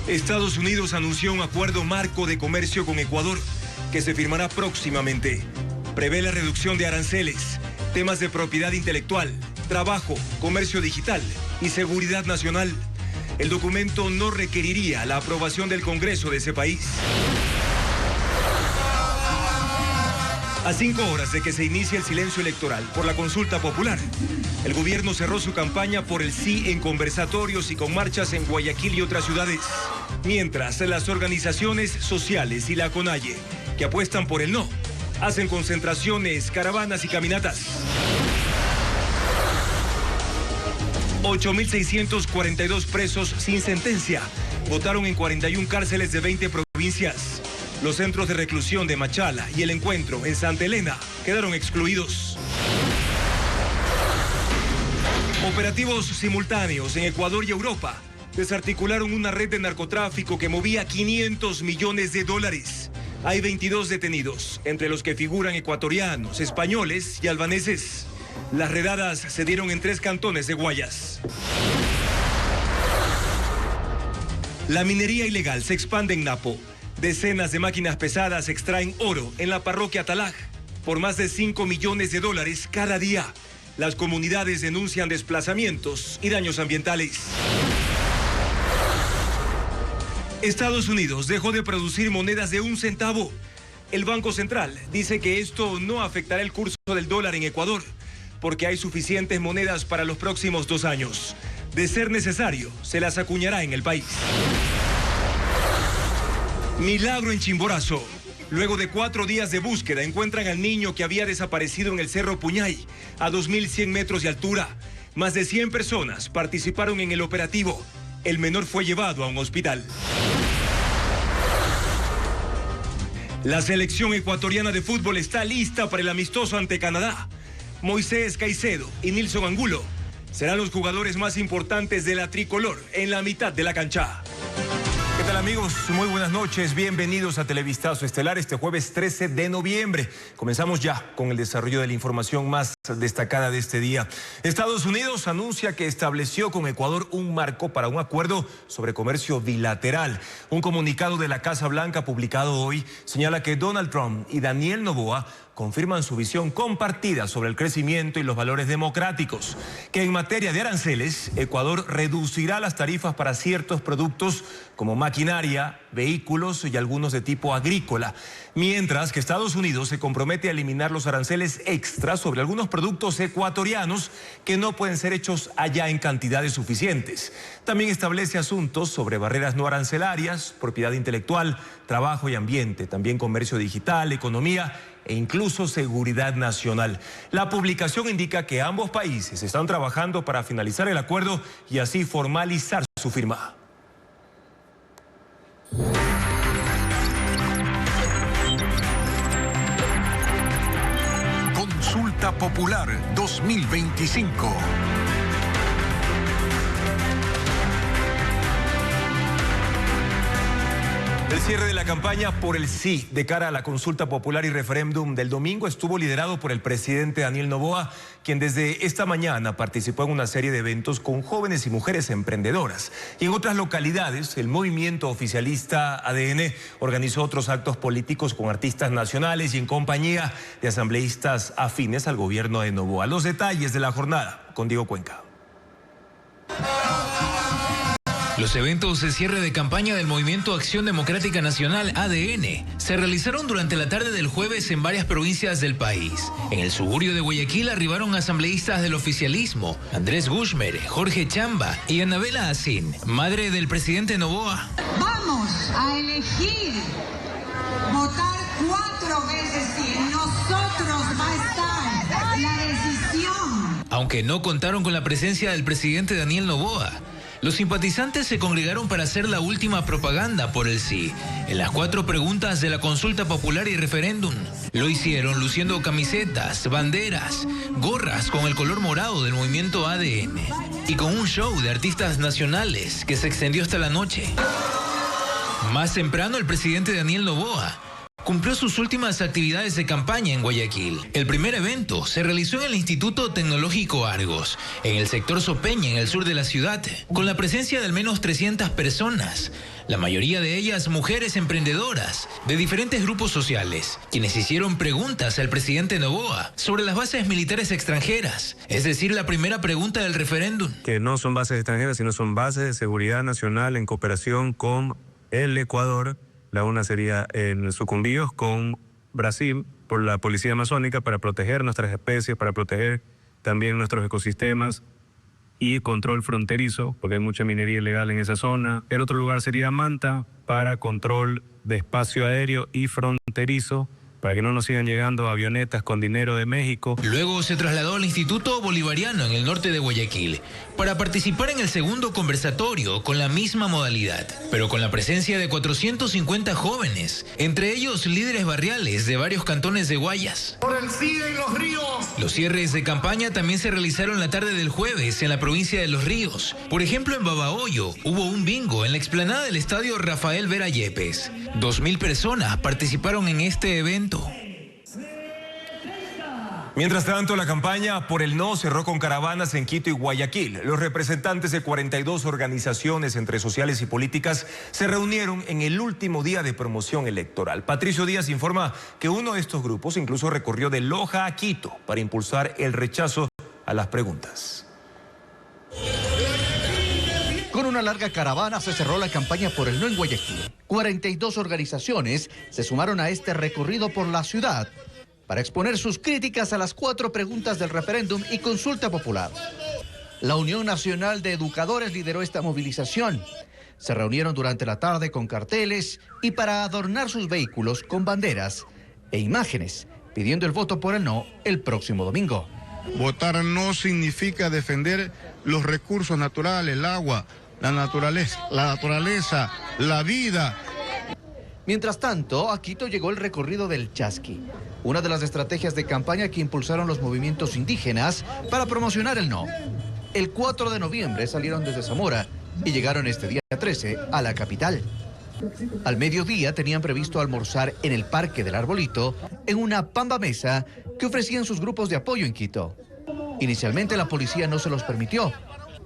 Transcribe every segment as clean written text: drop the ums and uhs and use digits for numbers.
Estados Unidos anunció un acuerdo marco de comercio con Ecuador que se firmará próximamente. Prevé la reducción de aranceles, temas de propiedad intelectual, trabajo, comercio digital y seguridad nacional. El documento no requeriría la aprobación del Congreso de ese país. A 5 horas de que se inicie el silencio electoral por la consulta popular, el gobierno cerró su campaña por el sí en conversatorios y con marchas en Guayaquil y otras ciudades. Mientras las organizaciones sociales y la CONAIE, que apuestan por el no, hacen concentraciones, caravanas y caminatas. 8.642 presos sin sentencia votaron en 41 cárceles de 20 provincias. Los centros de reclusión de Machala y El Encuentro en Santa Elena quedaron excluidos. Operativos simultáneos en Ecuador y Europa desarticularon una red de narcotráfico que movía 500 millones de dólares. Hay 22 detenidos, entre los que figuran ecuatorianos, españoles y albaneses. Las redadas se dieron en 3 cantones de Guayas. La minería ilegal se expande en Napo. Decenas de máquinas pesadas extraen oro en la parroquia Talaj por más de 5 millones de dólares cada día. Las comunidades denuncian desplazamientos y daños ambientales. Estados Unidos dejó de producir monedas de 1 centavo. El Banco Central dice que esto no afectará el curso del dólar en Ecuador, porque hay suficientes monedas para los próximos 2 años. De ser necesario, se las acuñará en el país. Milagro en Chimborazo. Luego de 4 días de búsqueda, encuentran al niño que había desaparecido en el Cerro Puñay, a 2.100 metros de altura. Más de 100 personas participaron en el operativo. El menor fue llevado a un hospital. La selección ecuatoriana de fútbol está lista para el amistoso ante Canadá. Moisés Caicedo y Nilson Angulo serán los jugadores más importantes de la tricolor en la mitad de la cancha. ¿Qué tal, amigos? Muy buenas noches. Bienvenidos a Televistazo Estelar este jueves 13 de noviembre. Comenzamos ya con el desarrollo de la información más destacada de este día. Estados Unidos anuncia que estableció con Ecuador un marco para un acuerdo sobre comercio bilateral. Un comunicado de la Casa Blanca publicado hoy señala que Donald Trump y Daniel Noboa confirman su visión compartida sobre el crecimiento y los valores democráticos, que en materia de aranceles, Ecuador reducirá las tarifas para ciertos productos como maquinaria, vehículos y algunos de tipo agrícola, mientras que Estados Unidos se compromete a eliminar los aranceles extras sobre algunos productos ecuatorianos que no pueden ser hechos allá en cantidades suficientes. También establece asuntos sobre barreras no arancelarias, propiedad intelectual, trabajo y ambiente, también comercio digital, economía e incluso seguridad nacional. La publicación indica que ambos países están trabajando para finalizar el acuerdo y así formalizar su firma. Consulta Popular 2025. El cierre de la campaña por el sí de cara a la consulta popular y referéndum del domingo estuvo liderado por el presidente Daniel Noboa, quien desde esta mañana participó en una serie de eventos con jóvenes y mujeres emprendedoras. Y en otras localidades, el movimiento oficialista ADN organizó otros actos políticos con artistas nacionales y en compañía de asambleístas afines al gobierno de Noboa. Los detalles de la jornada con Diego Cuenca. Los eventos de cierre de campaña del Movimiento Acción Democrática Nacional ADN se realizaron durante la tarde del jueves en varias provincias del país. En el suburbio de Guayaquil arribaron asambleístas del oficialismo, Andrés Gushmer, Jorge Chamba y Anabela Asín, madre del presidente Noboa. Vamos a elegir votar 4 veces sí. En nosotros va a estar la decisión. Aunque no contaron con la presencia del presidente Daniel Noboa, los simpatizantes se congregaron para hacer la última propaganda por el sí en las 4 preguntas de la consulta popular y referéndum. Lo hicieron luciendo camisetas, banderas, gorras con el color morado del movimiento ADN y con un show de artistas nacionales que se extendió hasta la noche. Más temprano, el presidente Daniel Noboa cumplió sus últimas actividades de campaña en Guayaquil. El primer evento se realizó en el Instituto Tecnológico Argos, en el sector Sopeña, en el sur de la ciudad, con la presencia de al menos 300 personas, la mayoría de ellas mujeres emprendedoras de diferentes grupos sociales, quienes hicieron preguntas al presidente Noboa sobre las bases militares extranjeras, es decir, la primera pregunta del referéndum. Que no son bases extranjeras, sino son bases de seguridad nacional en cooperación con el Ecuador. La una sería en Sucumbíos con Brasil por la Policía Amazónica para proteger nuestras especies, para proteger también nuestros ecosistemas y control fronterizo, porque hay mucha minería ilegal en esa zona. El otro lugar sería Manta para control de espacio aéreo y fronterizo, para que no nos sigan llegando avionetas con dinero de México. Luego se trasladó al Instituto Bolivariano en el norte de Guayaquil para participar en el segundo conversatorio con la misma modalidad, pero con la presencia de 450 jóvenes, entre ellos líderes barriales de varios cantones de Guayas. Por el sí en Los Ríos. Los cierres de campaña también se realizaron la tarde del jueves en la provincia de Los Ríos. Por ejemplo, en Babahoyo hubo un bingo en la explanada del estadio Rafael Vera Yepes. 2.000 personas participaron en este evento. Mientras tanto, la campaña por el no cerró con caravanas en Quito y Guayaquil. Los representantes de 42 organizaciones entre sociales y políticas se reunieron en el último día de promoción electoral. Patricio Díaz informa que uno de estos grupos incluso recorrió de Loja a Quito para impulsar el rechazo a las preguntas. Con una larga caravana se cerró la campaña por el no en Guayaquil. 42 organizaciones se sumaron a este recorrido por la ciudad para exponer sus críticas a las 4 preguntas del referéndum y consulta popular. La Unión Nacional de Educadores lideró esta movilización. Se reunieron durante la tarde con carteles y para adornar sus vehículos con banderas e imágenes, pidiendo el voto por el no el próximo domingo. Votar no significa defender los recursos naturales, el agua, la naturaleza, la vida. Mientras tanto, a Quito llegó el recorrido del Chasqui, una de las estrategias de campaña que impulsaron los movimientos indígenas para promocionar el no. El 4 de noviembre salieron desde Zamora y llegaron este día 13 a la capital. Al mediodía tenían previsto almorzar en el Parque del Arbolito en una pamba mesa que ofrecían sus grupos de apoyo en Quito. Inicialmente la policía no se los permitió,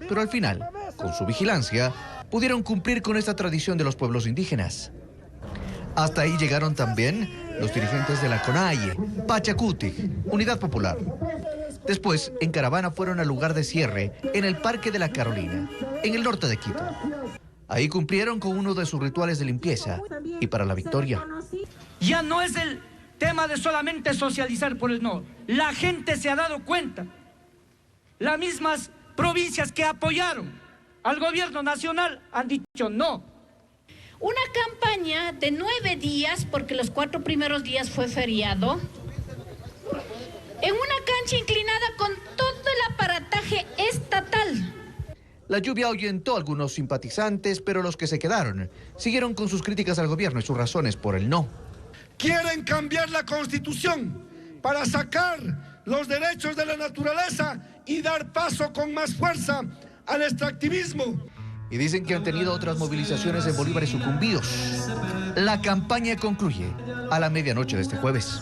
pero al final, con su vigilancia, pudieron cumplir con esta tradición de los pueblos indígenas. Hasta ahí llegaron también los dirigentes de la CONAIE, Pachacutic, Unidad Popular. Después, en caravana fueron al lugar de cierre en el Parque de la Carolina, en el norte de Quito. Ahí cumplieron con uno de sus rituales de limpieza y para la victoria. Ya no es el tema de solamente socializar por el no. La gente se ha dado cuenta. Las mismas provincias que apoyaron al gobierno nacional han dicho no. Una campaña de 9 días, porque los 4 primeros días fue feriado, en una cancha inclinada con todo el aparataje estatal. La lluvia ahuyentó a algunos simpatizantes, pero los que se quedaron siguieron con sus críticas al gobierno y sus razones por el no. Quieren cambiar la Constitución para sacar los derechos de la naturaleza y dar paso con más fuerza al extractivismo. Y dicen que han tenido otras movilizaciones en Bolívar y Sucumbíos. La campaña concluye a la medianoche de este jueves.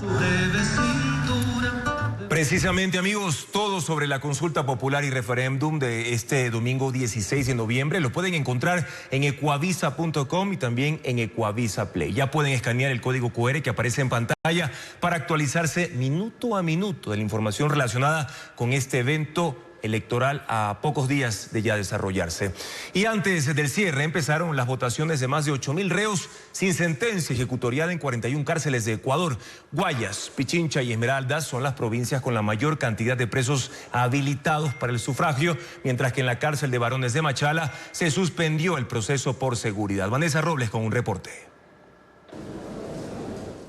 Precisamente, amigos, todo sobre la consulta popular y referéndum de este domingo 16 de noviembre lo pueden encontrar en ecuavisa.com y también en Ecuavisa Play. Ya pueden escanear el código QR que aparece en pantalla para actualizarse minuto a minuto de la información relacionada con este evento electoral a pocos días de ya desarrollarse. Y antes del cierre empezaron las votaciones de más de 8.000 reos sin sentencia ejecutoriada en 41 cárceles de Ecuador. Guayas, Pichincha y Esmeraldas son las provincias con la mayor cantidad de presos habilitados para el sufragio, mientras que en la cárcel de Varones de Machala se suspendió el proceso por seguridad. Vanessa Robles con un reporte.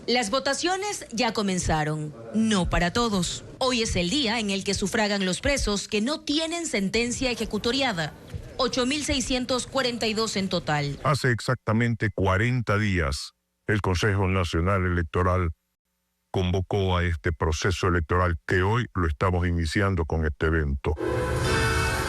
Las votaciones ya comenzaron, no para todos. Hoy es el día en el que sufragan los presos que no tienen sentencia ejecutoriada, 8.642 en total. Hace exactamente 40 días, el Consejo Nacional Electoral convocó a este proceso electoral que hoy lo estamos iniciando con este evento.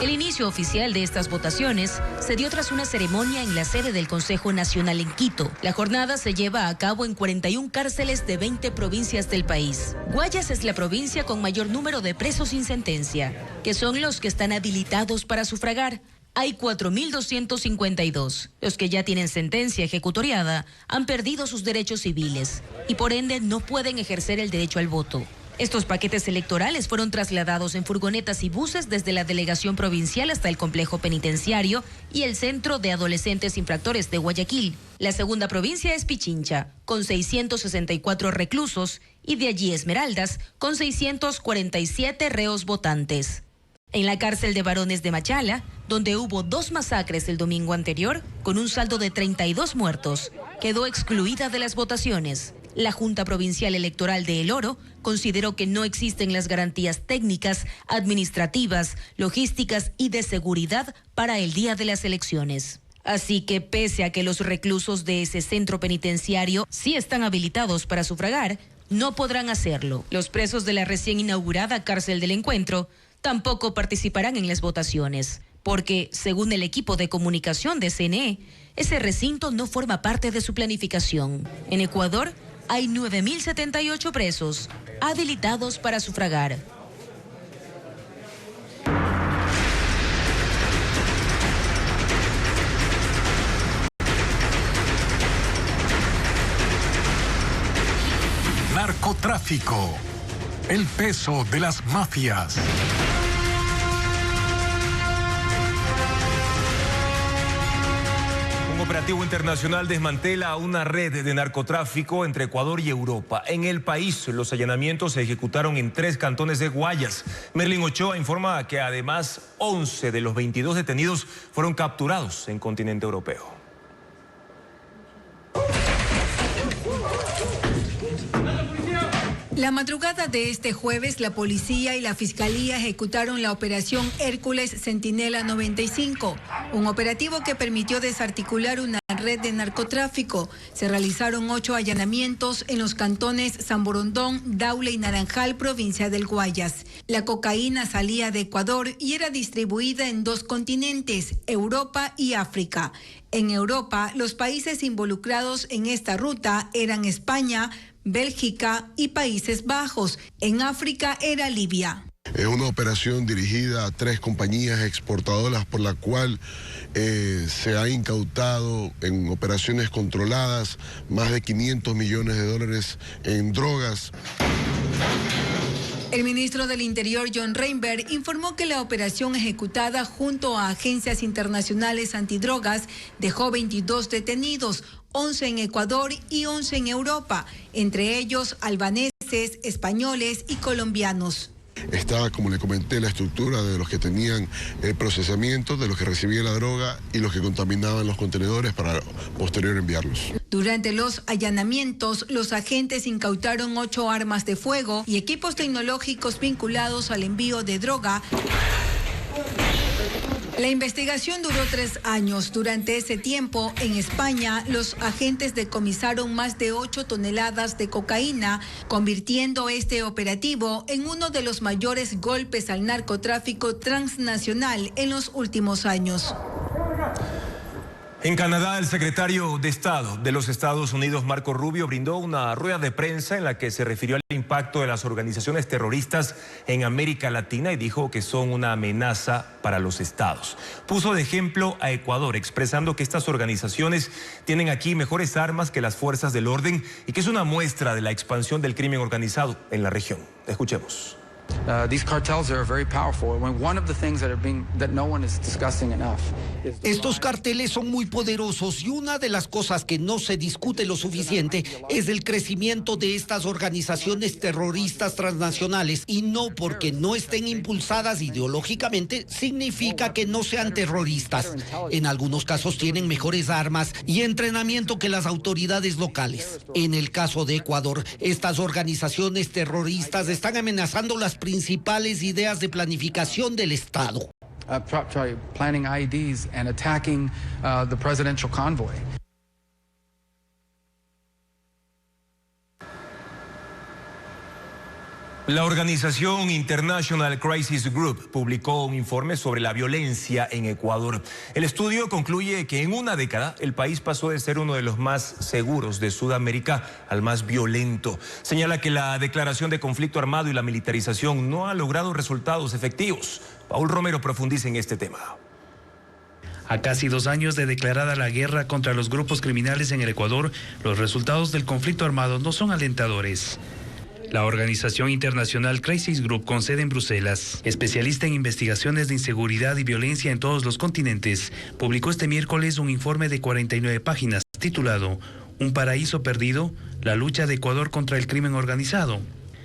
El inicio oficial de estas votaciones se dio tras una ceremonia en la sede del Consejo Nacional en Quito. La jornada se lleva a cabo en 41 cárceles de 20 provincias del país. Guayas es la provincia con mayor número de presos sin sentencia, que son los que están habilitados para sufragar. Hay 4.252. Los que ya tienen sentencia ejecutoriada han perdido sus derechos civiles y por ende no pueden ejercer el derecho al voto. Estos paquetes electorales fueron trasladados en furgonetas y buses desde la delegación provincial hasta el complejo penitenciario y el centro de adolescentes infractores de Guayaquil. La segunda provincia es Pichincha, con 664 reclusos, y de allí Esmeraldas, con 647 reos votantes. En la cárcel de varones de Machala, donde hubo 2 masacres el domingo anterior, con un saldo de 32 muertos, quedó excluida de las votaciones. La Junta Provincial Electoral de El Oro consideró que no existen las garantías técnicas, administrativas, logísticas y de seguridad para el día de las elecciones. Así que pese a que los reclusos de ese centro penitenciario sí están habilitados para sufragar, no podrán hacerlo. Los presos de la recién inaugurada Cárcel del Encuentro tampoco participarán en las votaciones, porque, según el equipo de comunicación de CNE, ese recinto no forma parte de su planificación. En Ecuador, hay 9.078 presos habilitados para sufragar. Narcotráfico. El peso de las mafias. Un operativo internacional desmantela una red de narcotráfico entre Ecuador y Europa. En el país, los allanamientos se ejecutaron en 3 cantones de Guayas. Merlin Ochoa informa que además 11 de los 22 detenidos fueron capturados en continente europeo. La madrugada de este jueves, la policía y la fiscalía ejecutaron la operación Hércules Centinela 95, un operativo que permitió desarticular una red de narcotráfico. Se realizaron 8 allanamientos en los cantones San Borondón, Daule y Naranjal, provincia del Guayas. La cocaína salía de Ecuador y era distribuida en 2 continentes, Europa y África. En Europa, los países involucrados en esta ruta eran España, Bélgica y Países Bajos. En África era Libia. Es una operación dirigida a 3 compañías exportadoras por la cual se ha incautado en operaciones controladas más de 500 millones de dólares en drogas. El ministro del Interior, John Reinberg, informó que la operación ejecutada junto a agencias internacionales antidrogas dejó 22 detenidos, 11 en Ecuador y 11 en Europa, entre ellos albaneses, españoles y colombianos. Está, como le comenté, la estructura de los que tenían el procesamiento, de los que recibían la droga y los que contaminaban los contenedores para posterior enviarlos. Durante los allanamientos, los agentes incautaron 8 armas de fuego y equipos tecnológicos vinculados al envío de droga. La investigación duró 3 años. Durante ese tiempo, en España, los agentes decomisaron más de 8 toneladas de cocaína, convirtiendo este operativo en uno de los mayores golpes al narcotráfico transnacional en los últimos años. En Canadá, el secretario de Estado de los Estados Unidos, Marco Rubio, brindó una rueda de prensa en la que se refirió al impacto de las organizaciones terroristas en América Latina y dijo que son una amenaza para los estados. Puso de ejemplo a Ecuador, expresando que estas organizaciones tienen aquí mejores armas que las fuerzas del orden y que es una muestra de la expansión del crimen organizado en la región. Escuchemos. Estos carteles son muy poderosos y una de las cosas que no se discute lo suficiente es el crecimiento de estas organizaciones terroristas transnacionales, y no porque no estén impulsadas ideológicamente significa que no sean terroristas. En algunos casos tienen mejores armas y entrenamiento que las autoridades locales. En el caso de Ecuador, estas organizaciones terroristas están amenazando las principales ideas de planificación del Estado. Planning IEDs and attacking the presidential convoy. La organización International Crisis Group publicó un informe sobre la violencia en Ecuador. El estudio concluye que en una década el país pasó de ser uno de los más seguros de Sudamérica al más violento. Señala que la declaración de conflicto armado y la militarización no ha logrado resultados efectivos. Paul Romero profundiza en este tema. A casi 2 años de declarada la guerra contra los grupos criminales en el Ecuador, los resultados del conflicto armado no son alentadores. La organización internacional Crisis Group, con sede en Bruselas, especialista en investigaciones de inseguridad y violencia en todos los continentes, publicó este miércoles un informe de 49 páginas titulado «Un paraíso perdido, la lucha de Ecuador contra el crimen organizado».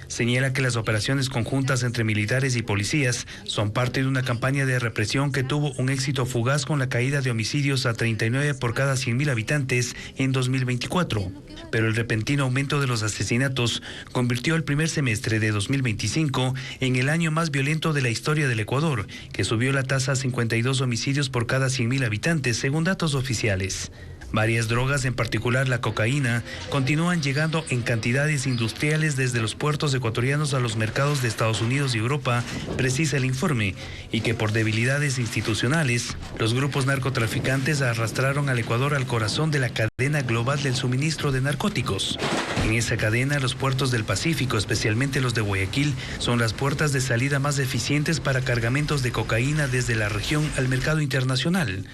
Señala que las operaciones conjuntas entre militares y policías son parte de una campaña de represión que tuvo un éxito fugaz con la caída de homicidios a 39 por cada 100.000 habitantes en 2024. Pero el repentino aumento de los asesinatos convirtió el primer semestre de 2025 en el año más violento de la historia del Ecuador, que subió la tasa a 52 homicidios por cada 100.000 habitantes, según datos oficiales. Varias drogas, en particular la cocaína, continúan llegando en cantidades industriales desde los puertos ecuatorianos a los mercados de Estados Unidos y Europa, precisa el informe, y que por debilidades institucionales, los grupos narcotraficantes arrastraron al Ecuador al corazón de la cadena global del suministro de narcóticos. En esa cadena, los puertos del Pacífico, especialmente los de Guayaquil, son las puertas de salida más eficientes para cargamentos de cocaína desde la región al mercado internacional.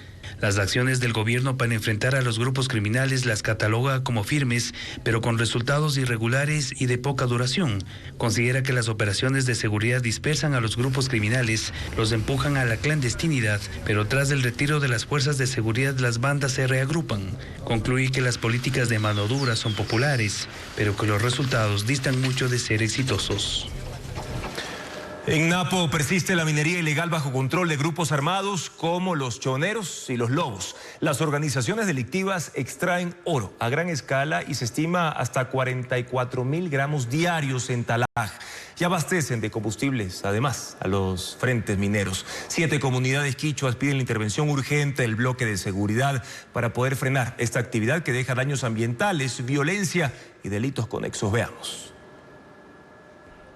Las acciones del gobierno para enfrentar a los grupos criminales las cataloga como firmes, pero con resultados irregulares y de poca duración. Considera que las operaciones de seguridad dispersan a los grupos criminales, los empujan a la clandestinidad, pero tras el retiro de las fuerzas de seguridad las bandas se reagrupan. Concluye que las políticas de mano dura son populares, pero que los resultados distan mucho de ser exitosos. En Napo persiste la minería ilegal bajo control de grupos armados como los choneros y los lobos. Las organizaciones delictivas extraen oro a gran escala y se estima hasta 44.000 gramos diarios en Talag. Y abastecen de combustibles, además, a los frentes mineros. 7 comunidades quichuas piden la intervención urgente del bloque de seguridad para poder frenar esta actividad que deja daños ambientales, violencia y delitos conexos. Veamos.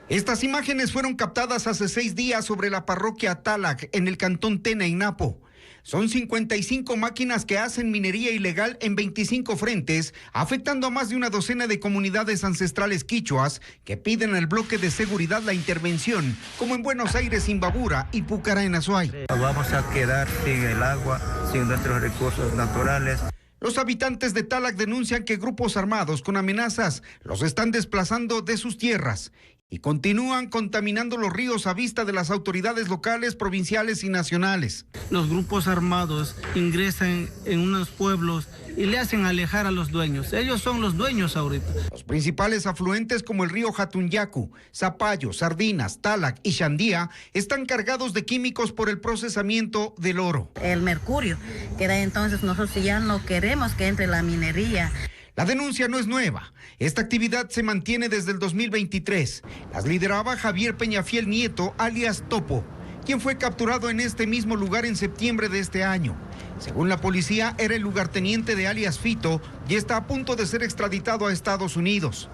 Estas imágenes fueron captadas hace 6 días sobre la parroquia Talag, en el cantón Tena, en Napo. Son 55 máquinas que hacen minería ilegal en 25 frentes, afectando a más de una docena de comunidades ancestrales quichuas que piden al bloque de seguridad la intervención, como en Buenos Aires, Imbabura y Pucará, en Azuay. Vamos a quedar sin el agua, sin nuestros recursos naturales. Los habitantes de Talag denuncian que grupos armados con amenazas los están desplazando de sus tierras y continúan contaminando los ríos a vista de las autoridades locales, provinciales y nacionales. Los grupos armados ingresan en unos pueblos y le hacen alejar a los dueños. Ellos son los dueños ahorita. Los principales afluentes como el río Jatunyacu, Zapallo, Sardinas, Talag y Chandía están cargados de químicos por el procesamiento del oro. El mercurio, que da entonces nosotros ya no queremos que entre la minería. La denuncia no es nueva. Esta actividad se mantiene desde el 2023. Las lideraba Javier Peñafiel Nieto, alias Topo, quien fue capturado en este mismo lugar en septiembre de este año. Según la policía, era el lugarteniente de alias Fito y está a punto de ser extraditado a Estados Unidos.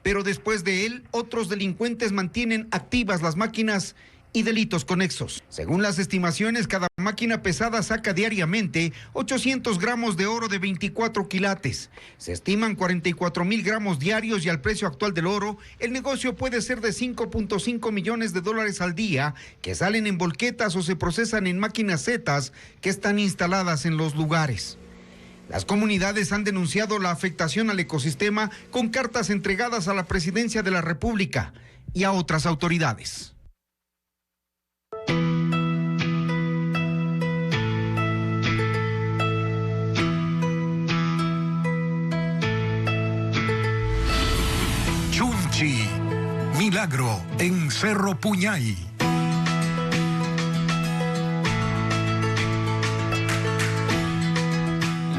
Pero después de él, otros delincuentes mantienen activas las máquinas y delitos conexos. Según las estimaciones, cada máquina pesada saca diariamente 800 gramos de oro de 24 quilates. Se estiman 44.000 gramos diarios y al precio actual del oro, el negocio puede ser de 5.5 millones de dólares al día, que salen en volquetas o se procesan en máquinas zetas que están instaladas en los lugares. Las comunidades han denunciado la afectación al ecosistema con cartas entregadas a la Presidencia de la República y a otras autoridades. Chunchi, milagro en Cerro Puñay.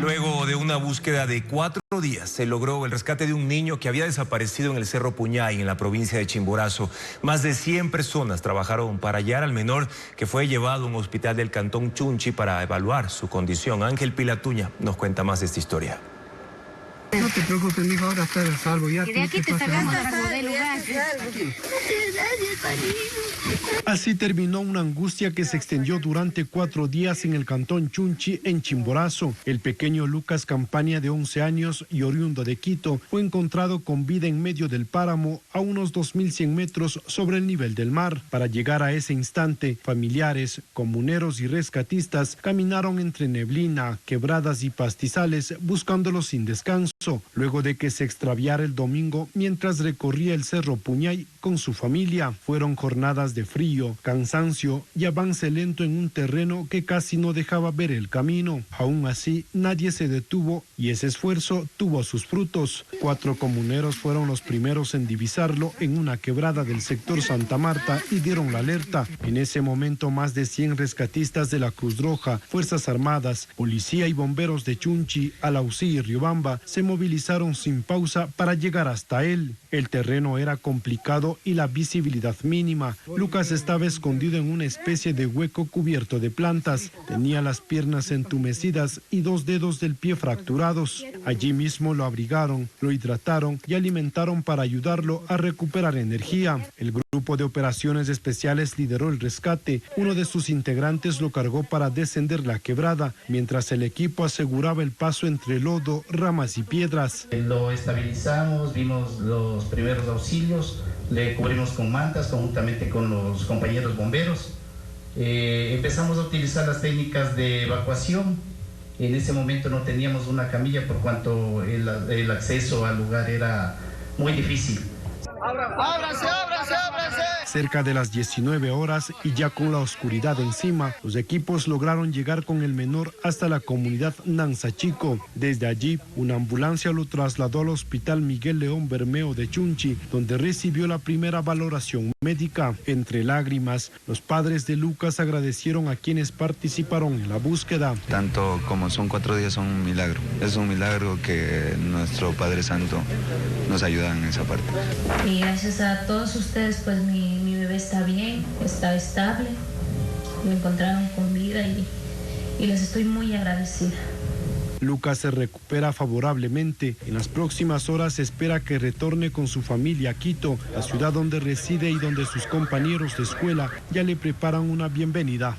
Luego de una búsqueda de 4 días, se logró el rescate de un niño que había desaparecido en el Cerro Puñay, en la provincia de Chimborazo. Más de 100 personas trabajaron para hallar al menor, que fue llevado a un hospital del cantón Chunchi para evaluar su condición. Ángel Pilatuña nos cuenta más de esta historia. No te preocupes, mijo, ahora estás a salvo. Ya Y de aquí te sacamos del lugar. Así terminó una angustia que se extendió durante 4 días en el cantón Chunchi, en Chimborazo. El pequeño Lucas Campaña, de 11 años y oriundo de Quito, fue encontrado con vida en medio del páramo a unos 2.100 metros sobre el nivel del mar. Para llegar a ese instante, familiares, comuneros y rescatistas caminaron entre neblina, quebradas y pastizales buscándolo sin descanso, luego de que se extraviara el domingo mientras recorría el Cerro Puñay con su familia. Fueron jornadas de frío, cansancio y avance lento en un terreno que casi no dejaba ver el camino. Aún así, nadie se detuvo y ese esfuerzo tuvo sus frutos. 4 comuneros fueron los primeros en divisarlo en una quebrada del sector Santa Marta y dieron la alerta. En ese momento, más de 100 rescatistas de la Cruz Roja, Fuerzas Armadas, Policía y bomberos de Chunchi, Alausí y Riobamba se movilizaron sin pausa para llegar hasta él. El terreno era complicado y la visibilidad mínima. Lucas estaba escondido en una especie de hueco cubierto de plantas. Tenía las piernas entumecidas y 2 dedos del pie fracturados. Allí mismo lo abrigaron, lo hidrataron y alimentaron para ayudarlo a recuperar energía. El grupo de operaciones especiales lideró el rescate. Uno de sus integrantes lo cargó para descender la quebrada, mientras el equipo aseguraba el paso entre lodo, ramas y piedras. Lo estabilizamos, vimos los primeros auxilios, le cubrimos con mantas conjuntamente con los compañeros bomberos. Empezamos a utilizar las técnicas de evacuación. En ese momento no teníamos una camilla por cuanto el acceso al lugar era muy difícil. ¡Ábranse, ábranse, ábranse! Cerca de las 19 horas y ya con la oscuridad encima, los equipos lograron llegar con el menor hasta la comunidad Nansa Chico. Desde allí, una ambulancia lo trasladó al Hospital Miguel León Bermeo de Chunchi, donde recibió la primera valoración médica. Entre lágrimas, los padres de Lucas agradecieron a quienes participaron en la búsqueda. Tanto como son 4 días, son un milagro. Es un milagro que nuestro Padre Santo nos ayuda en esa parte. Y gracias a todos ustedes, pues mi bebé está bien, está estable, lo encontraron con vida y les estoy muy agradecida. Lucas se recupera favorablemente. En las próximas horas se espera que retorne con su familia a Quito, la ciudad donde reside y donde sus compañeros de escuela ya le preparan una bienvenida.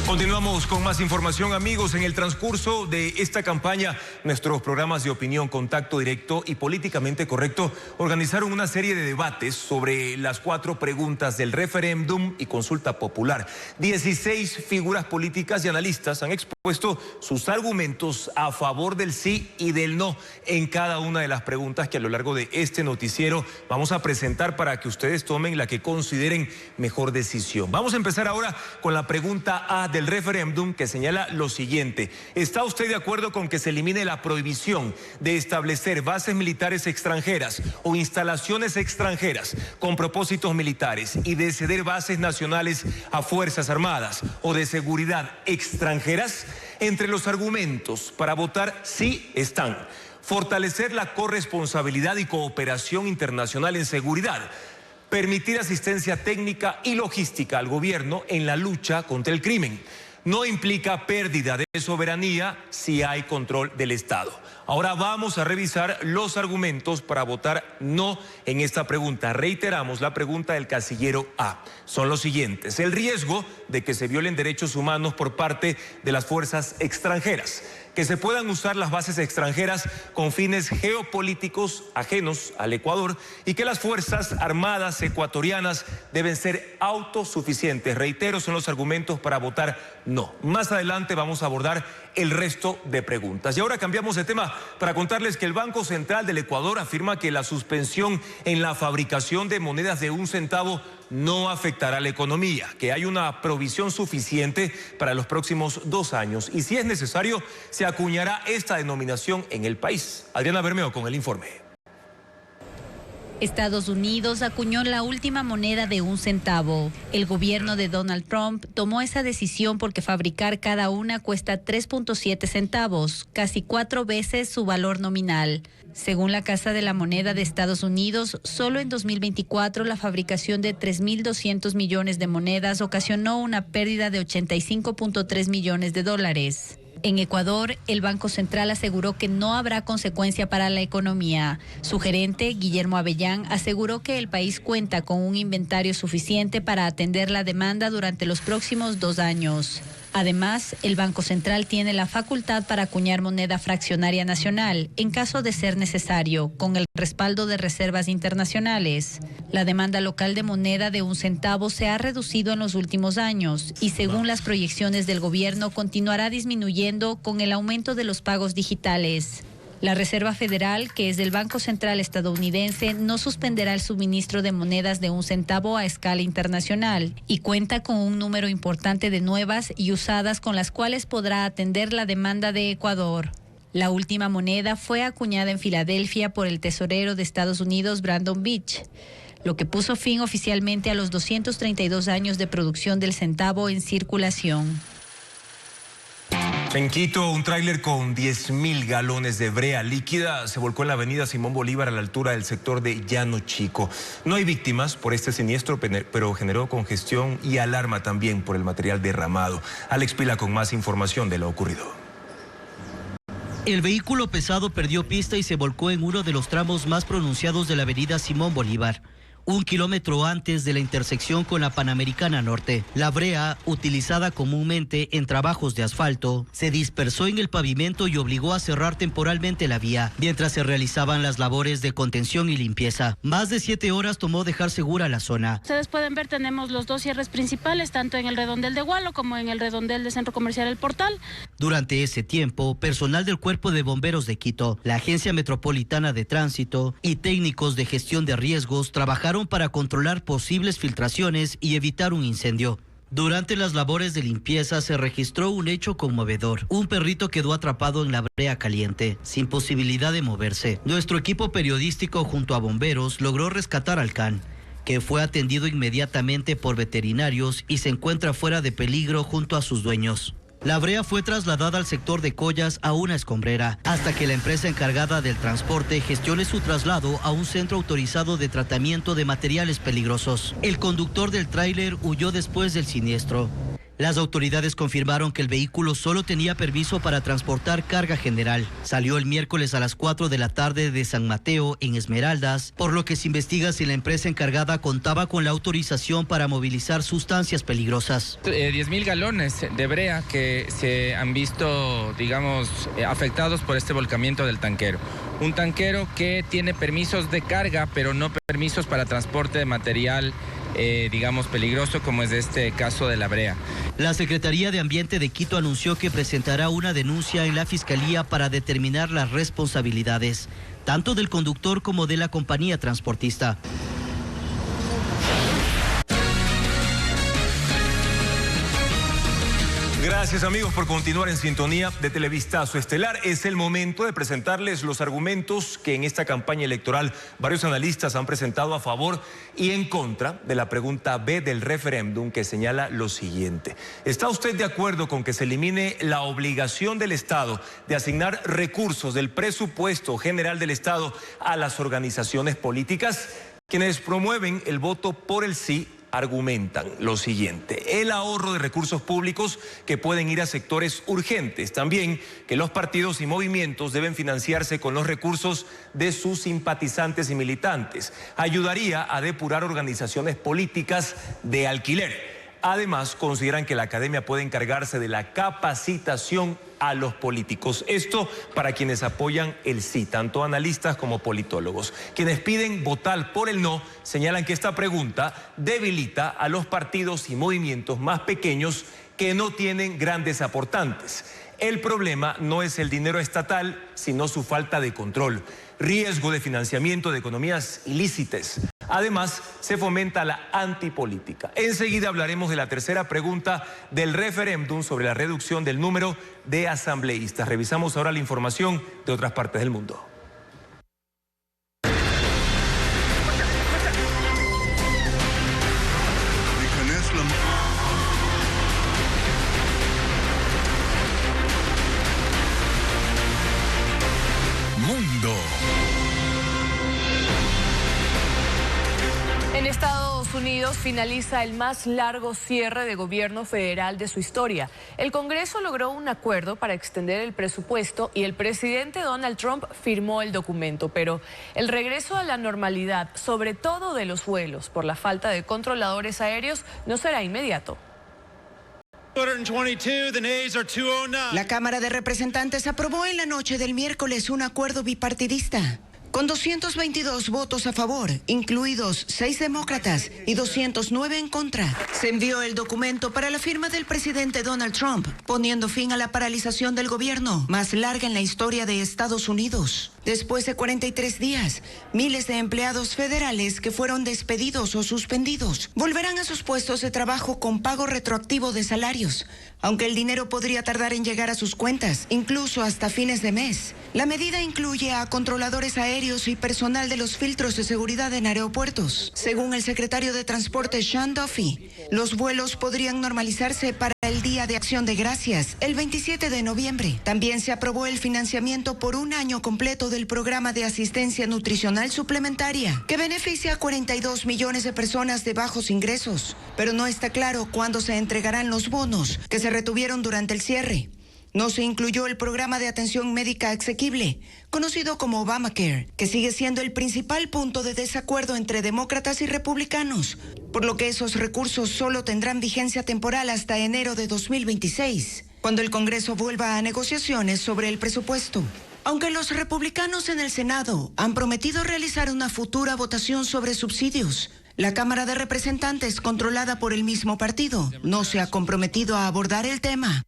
Continuamos con más información, amigos. En el transcurso de esta campaña, nuestros programas de opinión, Contacto Directo y Políticamente Correcto organizaron una serie de debates sobre las 4 preguntas del referéndum y consulta popular. 16 figuras políticas y analistas han expuesto sus argumentos a favor del sí y del no en cada una de las preguntas que a lo largo de este noticiero vamos a presentar para que ustedes tomen la que consideren mejor decisión. Vamos a empezar ahora con la pregunta A del referéndum, que señala lo siguiente: ¿está usted de acuerdo con que se elimine la prohibición de establecer bases militares extranjeras o instalaciones extranjeras con propósitos militares y de ceder bases nacionales a Fuerzas Armadas o de seguridad extranjeras? Entre los argumentos para votar sí están: fortalecer la corresponsabilidad y cooperación internacional en seguridad, permitir asistencia técnica y logística al gobierno en la lucha contra el crimen. No implica pérdida de soberanía si hay control del Estado. Ahora vamos a revisar los argumentos para votar no en esta pregunta. Reiteramos la pregunta del casillero A. Son los siguientes: el riesgo de que se violen derechos humanos por parte de las fuerzas extranjeras, que se puedan usar las bases extranjeras con fines geopolíticos ajenos al Ecuador y que las Fuerzas Armadas ecuatorianas deben ser autosuficientes. Reitero, son los argumentos para votar no. Más adelante vamos a abordar el resto de preguntas. Y ahora cambiamos de tema para contarles que el Banco Central del Ecuador afirma que la suspensión en la fabricación de monedas de 1 centavo no afectará a la economía, que hay una provisión suficiente para los próximos 2 años y, si es necesario, se acuñará esta denominación en el país. Adriana Bermeo con el informe. Estados Unidos acuñó la última moneda de 1 centavo. El gobierno de Donald Trump tomó esa decisión porque fabricar cada una cuesta 3.7 centavos, casi 4 veces su valor nominal. Según la Casa de la Moneda de Estados Unidos, solo en 2024 la fabricación de 3.200 millones de monedas ocasionó una pérdida de $85.3 millones. En Ecuador, el Banco Central aseguró que no habrá consecuencia para la economía. Su gerente, Guillermo Avellán, aseguró que el país cuenta con un inventario suficiente para atender la demanda durante los próximos 2 años. Además, el Banco Central tiene la facultad para acuñar moneda fraccionaria nacional en caso de ser necesario, con el respaldo de reservas internacionales. La demanda local de moneda de 1 centavo se ha reducido en los últimos años y, según las proyecciones del gobierno, continuará disminuyendo con el aumento de los pagos digitales. La Reserva Federal, que es del Banco Central estadounidense, no suspenderá el suministro de monedas de 1 centavo a escala internacional y cuenta con un número importante de nuevas y usadas con las cuales podrá atender la demanda de Ecuador. La última moneda fue acuñada en Filadelfia por el tesorero de Estados Unidos, Brandon Beach, lo que puso fin oficialmente a los 232 años de producción del centavo en circulación. En Quito, un tráiler con 10.000 galones de brea líquida se volcó en la avenida Simón Bolívar a la altura del sector de Llano Chico. No hay víctimas por este siniestro, pero generó congestión y alarma también por el material derramado. Alex Pila con más información de lo ocurrido. El vehículo pesado perdió pista y se volcó en uno de los tramos más pronunciados de la avenida Simón Bolívar, 1 kilómetro antes de la intersección con la Panamericana Norte. La brea, utilizada comúnmente en trabajos de asfalto, se dispersó en el pavimento y obligó a cerrar temporalmente la vía, mientras se realizaban las labores de contención y limpieza. Más de 7 horas tomó dejar segura la zona. Ustedes pueden ver, tenemos los 2 cierres principales, tanto en el redondel de Gualo como en el redondel del Centro Comercial El Portal. Durante ese tiempo, personal del Cuerpo de Bomberos de Quito, la Agencia Metropolitana de Tránsito y técnicos de gestión de riesgos trabajaron para controlar posibles filtraciones y evitar un incendio. Durante las labores de limpieza se registró un hecho conmovedor. Un perrito quedó atrapado en la brea caliente, sin posibilidad de moverse. Nuestro equipo periodístico junto a bomberos logró rescatar al can, que fue atendido inmediatamente por veterinarios y se encuentra fuera de peligro junto a sus dueños. La brea fue trasladada al sector de Collas a una escombrera, hasta que la empresa encargada del transporte gestione su traslado a un centro autorizado de tratamiento de materiales peligrosos. El conductor del tráiler huyó después del siniestro. Las autoridades confirmaron que el vehículo solo tenía permiso para transportar carga general. Salió el miércoles a las 4 de la tarde de San Mateo, en Esmeraldas, por lo que se investiga si la empresa encargada contaba con la autorización para movilizar sustancias peligrosas. 10.000 galones de brea que se han visto, digamos, afectados por este volcamiento del tanquero. Un tanquero que tiene permisos de carga, pero no permisos para transporte de material digamos, peligroso, como es este caso de la brea. La Secretaría de Ambiente de Quito anunció que presentará una denuncia en la Fiscalía para determinar las responsabilidades, tanto del conductor como de la compañía transportista. Gracias amigos por continuar en sintonía de Televistazo Estelar. Es el momento de presentarles los argumentos que en esta campaña electoral varios analistas han presentado a favor y en contra de la pregunta B del referéndum, que señala lo siguiente. ¿Está usted de acuerdo con que se elimine la obligación del Estado de asignar recursos del presupuesto general del Estado a las organizaciones políticas? Quienes promueven el voto por el sí argumentan lo siguiente: el ahorro de recursos públicos que pueden ir a sectores urgentes. También que los partidos y movimientos deben financiarse con los recursos de sus simpatizantes y militantes. Ayudaría a depurar organizaciones políticas de alquiler. Además, consideran que la academia puede encargarse de la capacitación a los políticos. Esto para quienes apoyan el sí, tanto analistas como politólogos. Quienes piden votar por el no señalan que esta pregunta debilita a los partidos y movimientos más pequeños que no tienen grandes aportantes. El problema no es el dinero estatal, sino su falta de control, riesgo de financiamiento de economías ilícitas. Además, se fomenta la antipolítica. Enseguida hablaremos de la tercera pregunta del referéndum sobre la reducción del número de asambleístas. Revisamos ahora la información de otras partes del mundo. En Estados Unidos Unidos finaliza el más largo cierre de gobierno federal de su historia. El Congreso logró un acuerdo para extender el presupuesto y el presidente Donald Trump firmó el documento, pero el regreso a la normalidad, sobre todo de los vuelos por la falta de controladores aéreos, no será inmediato. La Cámara de Representantes aprobó en la noche del miércoles un acuerdo bipartidista. Con 222 votos a favor, incluidos 6 demócratas y 209 en contra, se envió el documento para la firma del presidente Donald Trump, poniendo fin a la paralización del gobierno más larga en la historia de Estados Unidos. Después de 43 días, miles de empleados federales que fueron despedidos o suspendidos volverán a sus puestos de trabajo con pago retroactivo de salarios, aunque el dinero podría tardar en llegar a sus cuentas, incluso hasta fines de mes. La medida incluye a controladores aéreos y personal de los filtros de seguridad en aeropuertos. Según el secretario de Transporte Sean Duffy, los vuelos podrían normalizarse para el Día de Acción de Gracias, el 27 de noviembre. También se aprobó el financiamiento por un año completo del programa de asistencia nutricional suplementaria, que beneficia a 42 millones de personas de bajos ingresos. Pero no está claro cuándo se entregarán los bonos que se retuvieron durante el cierre. No se incluyó el programa de atención médica asequible, conocido como Obamacare, que sigue siendo el principal punto de desacuerdo entre demócratas y republicanos, por lo que esos recursos solo tendrán vigencia temporal hasta enero de 2026, cuando el Congreso vuelva a negociaciones sobre el presupuesto. Aunque los republicanos en el Senado han prometido realizar una futura votación sobre subsidios, la Cámara de Representantes, controlada por el mismo partido, no se ha comprometido a abordar el tema.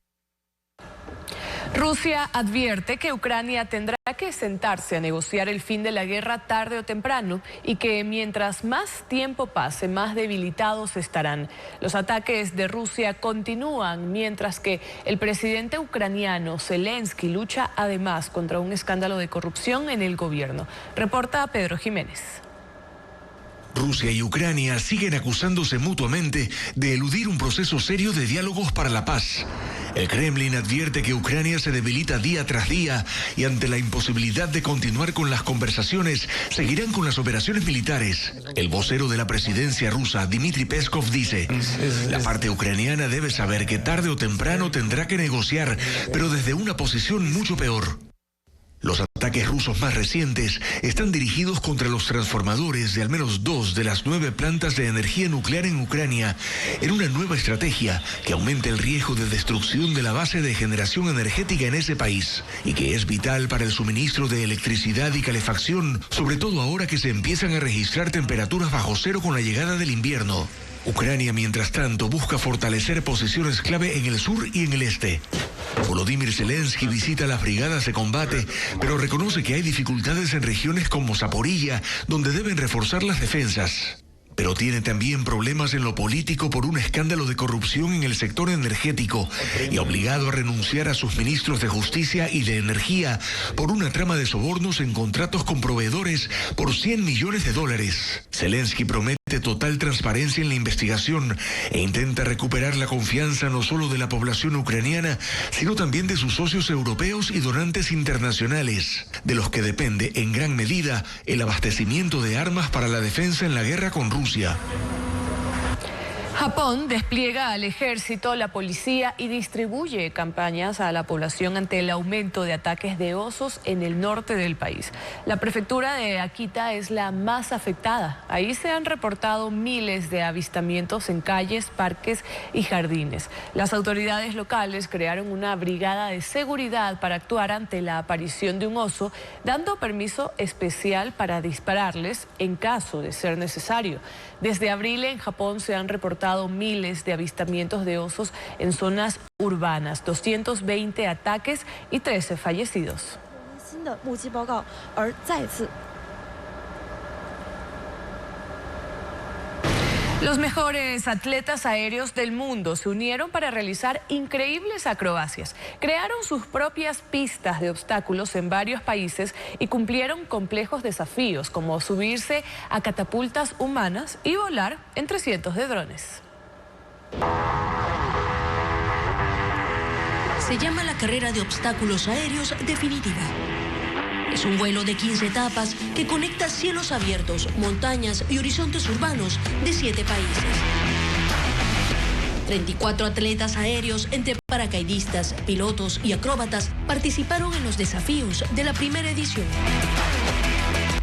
Rusia advierte que Ucrania tendrá que sentarse a negociar el fin de la guerra tarde o temprano y que mientras más tiempo pase, más debilitados estarán. Los ataques de Rusia continúan mientras que el presidente ucraniano Zelensky lucha además contra un escándalo de corrupción en el gobierno. Reporta Pedro Jiménez. Rusia y Ucrania siguen acusándose mutuamente de eludir un proceso serio de diálogos para la paz. El Kremlin advierte que Ucrania se debilita día tras día y ante la imposibilidad de continuar con las conversaciones, seguirán con las operaciones militares. El vocero de la presidencia rusa, Dmitry Peskov, dice: la parte ucraniana debe saber que tarde o temprano tendrá que negociar, pero desde una posición mucho peor. Los ataques rusos más recientes están dirigidos contra los transformadores de al menos 2 de las 9 plantas de energía nuclear en Ucrania, en una nueva estrategia que aumenta el riesgo de destrucción de la base de generación energética en ese país y que es vital para el suministro de electricidad y calefacción, sobre todo ahora que se empiezan a registrar temperaturas bajo cero con la llegada del invierno. Ucrania, mientras tanto, busca fortalecer posiciones clave en el sur y en el este. Volodymyr Zelensky visita las brigadas de combate, pero reconoce que hay dificultades en regiones como Zaporilla, donde deben reforzar las defensas. Pero tiene también problemas en lo político por un escándalo de corrupción en el sector energético y obligado a renunciar a sus ministros de Justicia y de Energía por una trama de sobornos en contratos con proveedores por $100 millones. Zelensky promete total transparencia en la investigación e intenta recuperar la confianza no solo de la población ucraniana, sino también de sus socios europeos y donantes internacionales, de los que depende en gran medida el abastecimiento de armas para la defensa en la guerra con Rusia. Japón despliega al ejército, la policía y distribuye campañas a la población ante el aumento de ataques de osos en el norte del país. La prefectura de Akita es la más afectada. Ahí se han reportado miles de avistamientos en calles, parques y jardines. Las autoridades locales crearon una brigada de seguridad para actuar ante la aparición de un oso, dando permiso especial para dispararles en caso de ser necesario. Desde abril en Japón se han reportado miles de avistamientos de osos en zonas urbanas, 220 ataques y 13 fallecidos. Los mejores atletas aéreos del mundo se unieron para realizar increíbles acrobacias. Crearon sus propias pistas de obstáculos en varios países y cumplieron complejos desafíos como subirse a catapultas humanas y volar entre cientos de drones. Se llama la carrera de obstáculos aéreos definitiva. Es un vuelo de 15 etapas que conecta cielos abiertos, montañas y horizontes urbanos de 7 países. 34 atletas aéreos entre paracaidistas, pilotos y acróbatas participaron en los desafíos de la primera edición.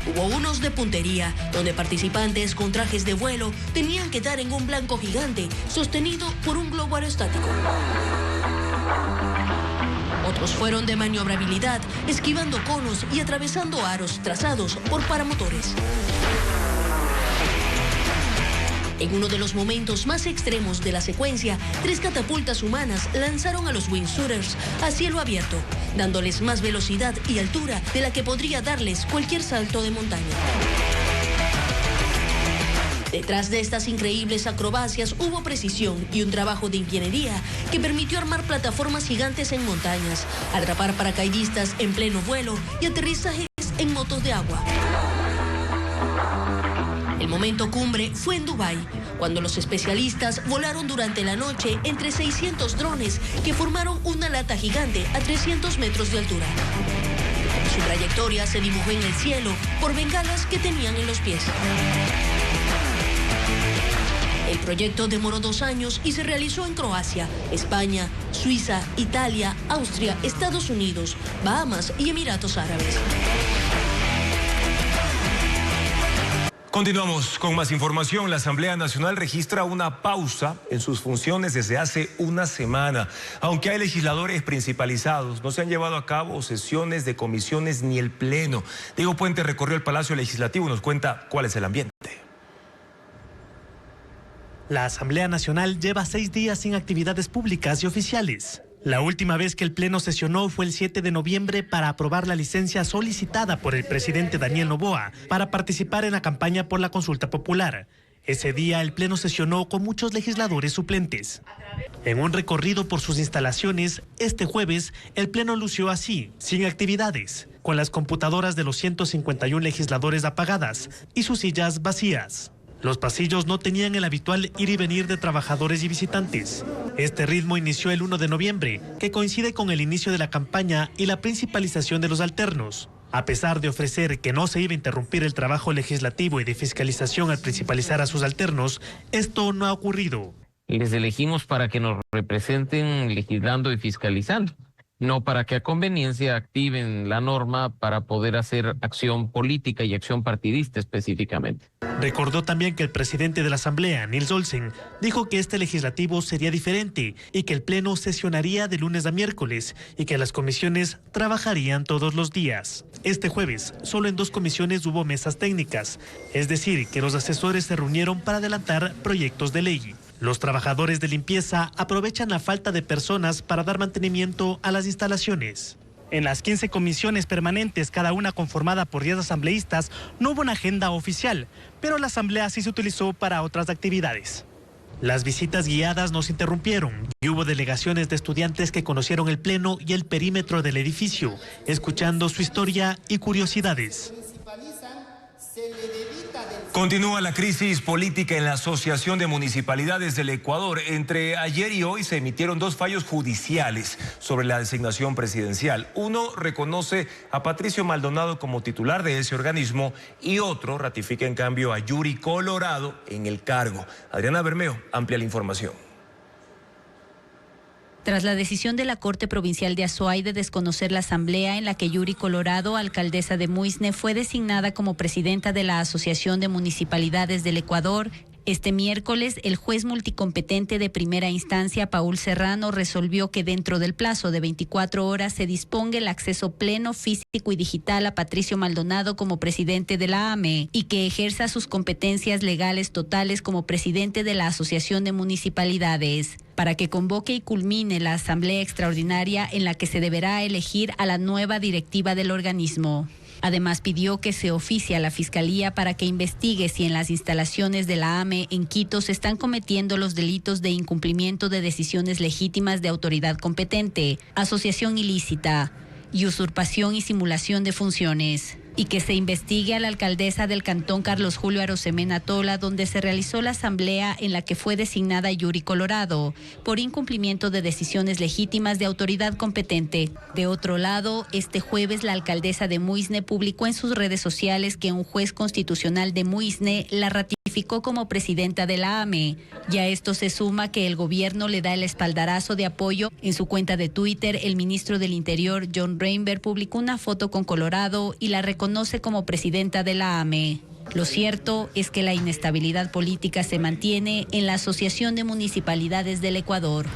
Hubo unos de puntería, donde participantes con trajes de vuelo tenían que dar en un blanco gigante sostenido por un globo aerostático. Otros fueron de maniobrabilidad, esquivando conos y atravesando aros trazados por paramotores. En uno de los momentos más extremos de la secuencia, 3 catapultas humanas lanzaron a los wingsuiters a cielo abierto, dándoles más velocidad y altura de la que podría darles cualquier salto de montaña. Detrás de estas increíbles acrobacias hubo precisión y un trabajo de ingeniería que permitió armar plataformas gigantes en montañas, atrapar paracaidistas en pleno vuelo y aterrizajes en motos de agua. El momento cumbre fue en Dubái, cuando los especialistas volaron durante la noche entre 600 drones que formaron una lata gigante a 300 metros de altura. Su trayectoria se dibujó en el cielo por bengalas que tenían en los pies. El proyecto demoró 2 años y se realizó en Croacia, España, Suiza, Italia, Austria, Estados Unidos, Bahamas y Emiratos Árabes. Continuamos con más información. La Asamblea Nacional registra una pausa en sus funciones desde hace una semana. Aunque hay legisladores principalizados, no se han llevado a cabo sesiones de comisiones ni el Pleno. Diego Puente recorrió el Palacio Legislativo y nos cuenta cuál es el ambiente. La Asamblea Nacional lleva 6 días sin actividades públicas y oficiales. La última vez que el Pleno sesionó fue el 7 de noviembre para aprobar la licencia solicitada por el presidente Daniel Noboa para participar en la campaña por la consulta popular. Ese día el Pleno sesionó con muchos legisladores suplentes. En un recorrido por sus instalaciones, este jueves el Pleno lució así, sin actividades, con las computadoras de los 151 legisladores apagadas y sus sillas vacías. Los pasillos no tenían el habitual ir y venir de trabajadores y visitantes. Este ritmo inició el 1 de noviembre, que coincide con el inicio de la campaña y la principalización de los alternos. A pesar de ofrecer que no se iba a interrumpir el trabajo legislativo y de fiscalización al principalizar a sus alternos, esto no ha ocurrido. Les elegimos para que nos representen legislando y fiscalizando, no para que a conveniencia activen la norma para poder hacer acción política y acción partidista específicamente. Recordó también que el presidente de la Asamblea, Nils Olsen, dijo que este legislativo sería diferente y que el Pleno sesionaría de lunes a miércoles y que las comisiones trabajarían todos los días. Este jueves, solo en 2 comisiones hubo mesas técnicas, es decir, que los asesores se reunieron para adelantar proyectos de ley. Los trabajadores de limpieza aprovechan la falta de personas para dar mantenimiento a las instalaciones. En las 15 comisiones permanentes, cada una conformada por 10 asambleístas, no hubo una agenda oficial, pero la asamblea sí se utilizó para otras actividades. Las visitas guiadas no se interrumpieron y hubo delegaciones de estudiantes que conocieron el Pleno y el perímetro del edificio, escuchando su historia y curiosidades. Continúa la crisis política en la Asociación de Municipalidades del Ecuador. Entre ayer y hoy se emitieron 2 fallos judiciales sobre la designación presidencial. Uno reconoce a Patricio Maldonado como titular de ese organismo y otro ratifica en cambio a Yuri Colorado en el cargo. Adriana Bermeo amplía la información. Tras la decisión de la Corte Provincial de Azuay de desconocer la asamblea en la que Yuri Colorado, alcaldesa de Muisne, fue designada como presidenta de la Asociación de Municipalidades del Ecuador, este miércoles el juez multicompetente de primera instancia, Paul Serrano, resolvió que dentro del plazo de 24 horas se disponga el acceso pleno, físico y digital a Patricio Maldonado como presidente de la AME y que ejerza sus competencias legales totales como presidente de la Asociación de Municipalidades, para que convoque y culmine la asamblea extraordinaria en la que se deberá elegir a la nueva directiva del organismo. Además, pidió que se oficie a la Fiscalía para que investigue si en las instalaciones de la AME en Quito se están cometiendo los delitos de incumplimiento de decisiones legítimas de autoridad competente, asociación ilícita y usurpación y simulación de funciones. Y que se investigue a la alcaldesa del cantón Carlos Julio Arosemena Tola, donde se realizó la asamblea en la que fue designada Yuri Colorado por incumplimiento de decisiones legítimas de autoridad competente. De otro lado, este jueves la alcaldesa de Muisne publicó en sus redes sociales que un juez constitucional de Muisne la ratificó como presidenta de la AME. Y a esto se suma que el gobierno le da el espaldarazo de apoyo. En su cuenta de Twitter, el ministro del Interior, John Reinberg, publicó una foto con Colorado y la reconoce como presidenta de la AME. Lo cierto es que la inestabilidad política se mantiene en la Asociación de Municipalidades del Ecuador.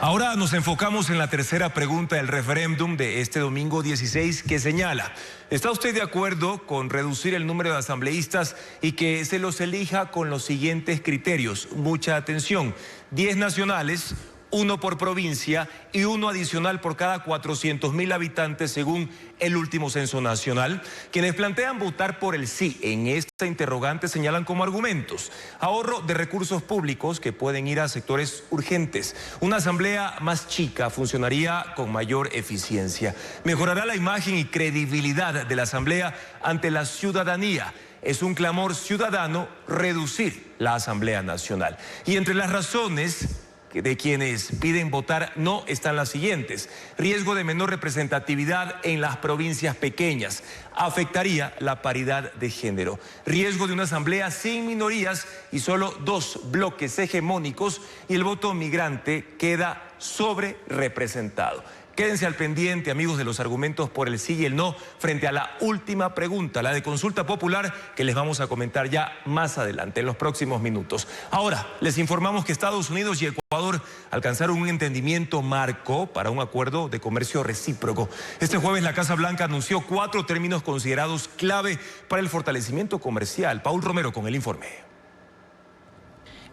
Ahora nos enfocamos en la tercera pregunta del referéndum de este domingo 16, que señala: ¿está usted de acuerdo con reducir el número de asambleístas y que se los elija con los siguientes criterios? Mucha atención: 10 nacionales, 1 por provincia y 1 adicional por cada 400.000 habitantes según el último censo nacional. Quienes plantean votar por el sí en esta interrogante señalan como argumentos: ahorro de recursos públicos que pueden ir a sectores urgentes, una asamblea más chica funcionaría con mayor eficiencia, mejorará la imagen y credibilidad de la asamblea ante la ciudadanía. Es un clamor ciudadano reducir la Asamblea Nacional. Y entre las razones de quienes piden votar no están las siguientes: riesgo de menor representatividad en las provincias pequeñas, afectaría la paridad de género, riesgo de una asamblea sin minorías y solo 2 bloques hegemónicos, y el voto migrante queda sobre representado. Quédense al pendiente, amigos, de los argumentos por el sí y el no frente a la última pregunta, la de consulta popular, que les vamos a comentar ya más adelante, en los próximos minutos. Ahora, les informamos que Estados Unidos y Ecuador alcanzaron un entendimiento marco para un acuerdo de comercio recíproco. Este jueves la Casa Blanca anunció 4 términos considerados clave para el fortalecimiento comercial. Paul Romero con el informe.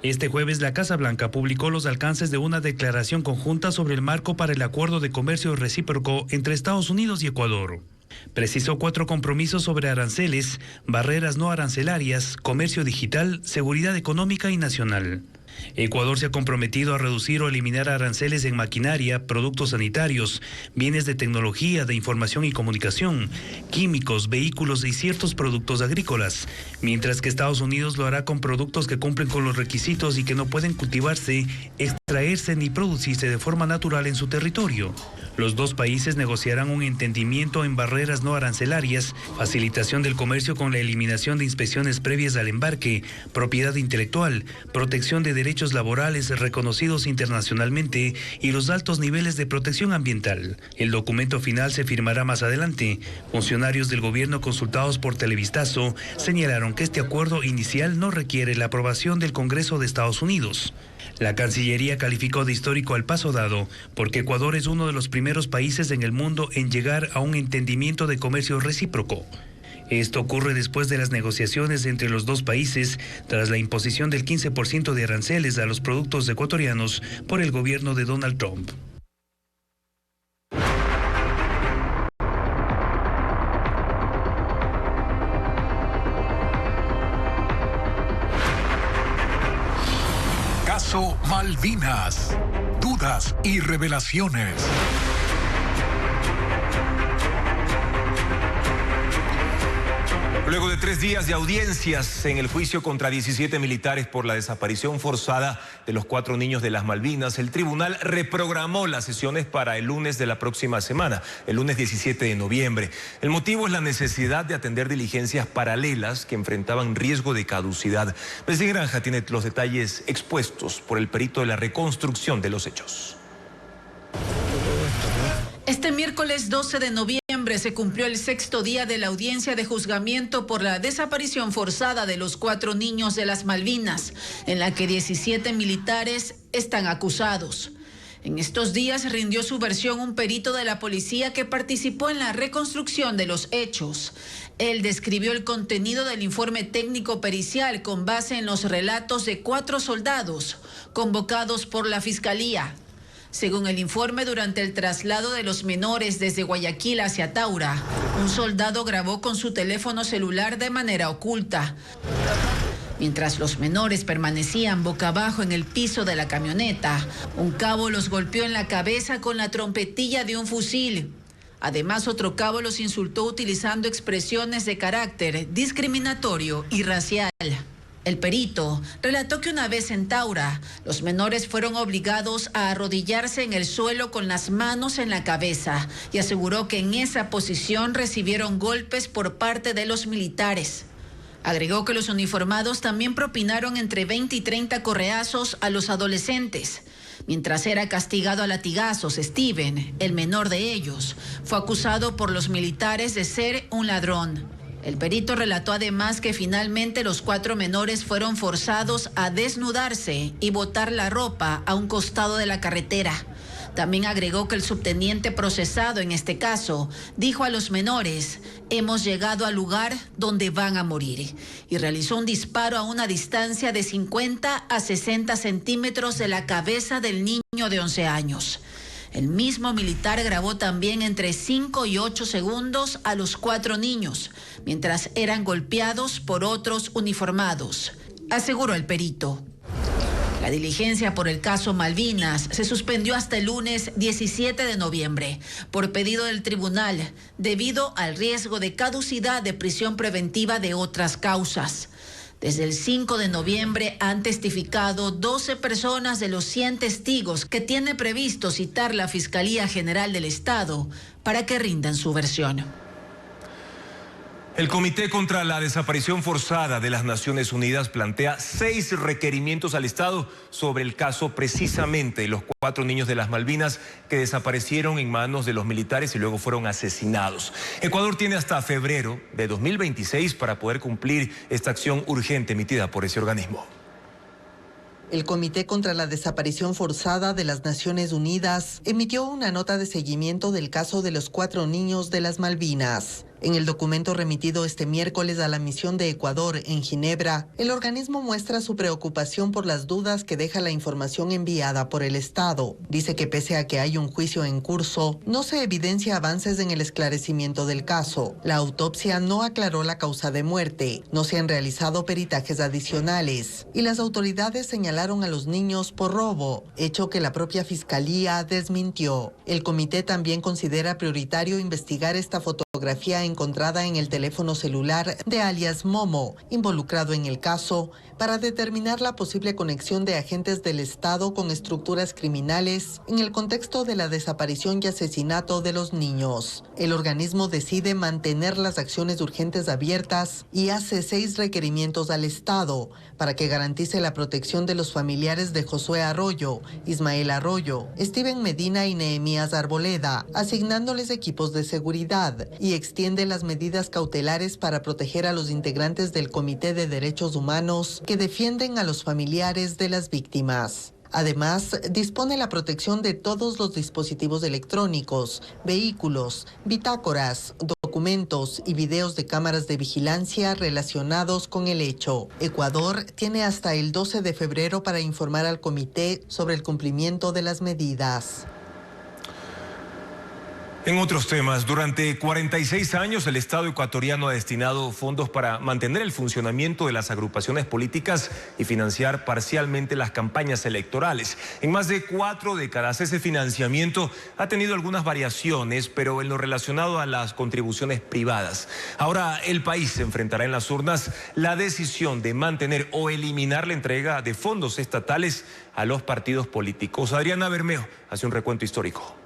Este jueves la Casa Blanca publicó los alcances de una declaración conjunta sobre el marco para el acuerdo de comercio recíproco entre Estados Unidos y Ecuador. Precisó 4 compromisos sobre aranceles, barreras no arancelarias, comercio digital, seguridad económica y nacional. Ecuador se ha comprometido a reducir o eliminar aranceles en maquinaria, productos sanitarios, bienes de tecnología, de información y comunicación, químicos, vehículos y ciertos productos agrícolas, mientras que Estados Unidos lo hará con productos que cumplen con los requisitos y que no pueden cultivarse, extraerse ni producirse de forma natural en su territorio. Los 2 países negociarán un entendimiento en barreras no arancelarias, facilitación del comercio con la eliminación de inspecciones previas al embarque, propiedad intelectual, protección de derechos laborales reconocidos internacionalmente y los altos niveles de protección ambiental. El documento final se firmará más adelante. Funcionarios del gobierno consultados por Televistazo señalaron que este acuerdo inicial no requiere la aprobación del Congreso de Estados Unidos. La Cancillería calificó de histórico al paso dado porque Ecuador es uno de los primeros países en el mundo en llegar a un entendimiento de comercio recíproco. Esto ocurre después de las negociaciones entre los 2 países tras la imposición del 15% de aranceles a los productos ecuatorianos por el gobierno de Donald Trump. Caso Malvinas. Dudas y revelaciones. Luego de 3 días de audiencias en el juicio contra 17 militares por la desaparición forzada de los 4 niños de las Malvinas, el tribunal reprogramó las sesiones para el lunes de la próxima semana, el lunes 17 de noviembre. El motivo es la necesidad de atender diligencias paralelas que enfrentaban riesgo de caducidad. Bessie Granja tiene los detalles expuestos por el perito de la reconstrucción de los hechos. Este miércoles 12 de noviembre se cumplió el 6º día de la audiencia de juzgamiento por la desaparición forzada de los 4 niños de las Malvinas, en la que 17 militares están acusados. En estos días rindió su versión un perito de la policía que participó en la reconstrucción de los hechos. Él describió el contenido del informe técnico pericial con base en los relatos de 4 soldados convocados por la Fiscalía. Según el informe, durante el traslado de los menores desde Guayaquil hacia Taura, un soldado grabó con su teléfono celular de manera oculta. Mientras los menores permanecían boca abajo en el piso de la camioneta, un cabo los golpeó en la cabeza con la trompetilla de un fusil. Además, otro cabo los insultó utilizando expresiones de carácter discriminatorio y racial. El perito relató que una vez en Taura, los menores fueron obligados a arrodillarse en el suelo con las manos en la cabeza y aseguró que en esa posición recibieron golpes por parte de los militares. Agregó que los uniformados también propinaron entre 20 y 30 correazos a los adolescentes. Mientras era castigado a latigazos, Steven, el menor de ellos, fue acusado por los militares de ser un ladrón. El perito relató además que finalmente los 4 menores fueron forzados a desnudarse y botar la ropa a un costado de la carretera. También agregó que el subteniente procesado en este caso dijo a los menores: hemos llegado al lugar donde van a morir, y realizó un disparo a una distancia de 50 a 60 centímetros de la cabeza del niño de 11 años. El mismo militar grabó también entre 5 y 8 segundos a los 4 niños, mientras eran golpeados por otros uniformados, aseguró el perito. La diligencia por el caso Malvinas se suspendió hasta el lunes 17 de noviembre por pedido del tribunal debido al riesgo de caducidad de prisión preventiva de otras causas. Desde el 5 de noviembre han testificado 12 personas de los 100 testigos que tiene previsto citar la Fiscalía General del Estado para que rindan su versión. El Comité contra la Desaparición Forzada de las Naciones Unidas plantea 6 requerimientos al Estado sobre el caso precisamente de los 4 niños de las Malvinas que desaparecieron en manos de los militares y luego fueron asesinados. Ecuador tiene hasta febrero de 2026 para poder cumplir esta acción urgente emitida por ese organismo. El Comité contra la Desaparición Forzada de las Naciones Unidas emitió una nota de seguimiento del caso de los 4 niños de las Malvinas. En el documento remitido este miércoles a la misión de Ecuador en Ginebra, el organismo muestra su preocupación por las dudas que deja la información enviada por el Estado. Dice que pese a que hay un juicio en curso, no se evidencia avances en el esclarecimiento del caso. La autopsia no aclaró la causa de muerte, no se han realizado peritajes adicionales y las autoridades señalaron a los niños por robo, hecho que la propia Fiscalía desmintió. El comité también considera prioritario investigar esta fotografía encontrada en el teléfono celular de alias Momo, involucrado en el caso, para determinar la posible conexión de agentes del Estado con estructuras criminales en el contexto de la desaparición y asesinato de los niños. El organismo decide mantener las acciones urgentes abiertas y hace 6 requerimientos al Estado para que garantice la protección de los familiares de Josué Arroyo, Ismael Arroyo, Steven Medina y Nehemías Arboleda, asignándoles equipos de seguridad, y extiende las medidas cautelares para proteger a los integrantes del Comité de Derechos Humanos que defienden a los familiares de las víctimas. Además, dispone la protección de todos los dispositivos electrónicos, vehículos, bitácoras, documentos y videos de cámaras de vigilancia relacionados con el hecho. Ecuador tiene hasta el 12 de febrero para informar al comité sobre el cumplimiento de las medidas. En otros temas, durante 46 años el Estado ecuatoriano ha destinado fondos para mantener el funcionamiento de las agrupaciones políticas y financiar parcialmente las campañas electorales. En más de 4 décadas ese financiamiento ha tenido algunas variaciones, pero en lo relacionado a las contribuciones privadas. Ahora el país se enfrentará en las urnas la decisión de mantener o eliminar la entrega de fondos estatales a los partidos políticos. Adriana Bermeo hace un recuento histórico.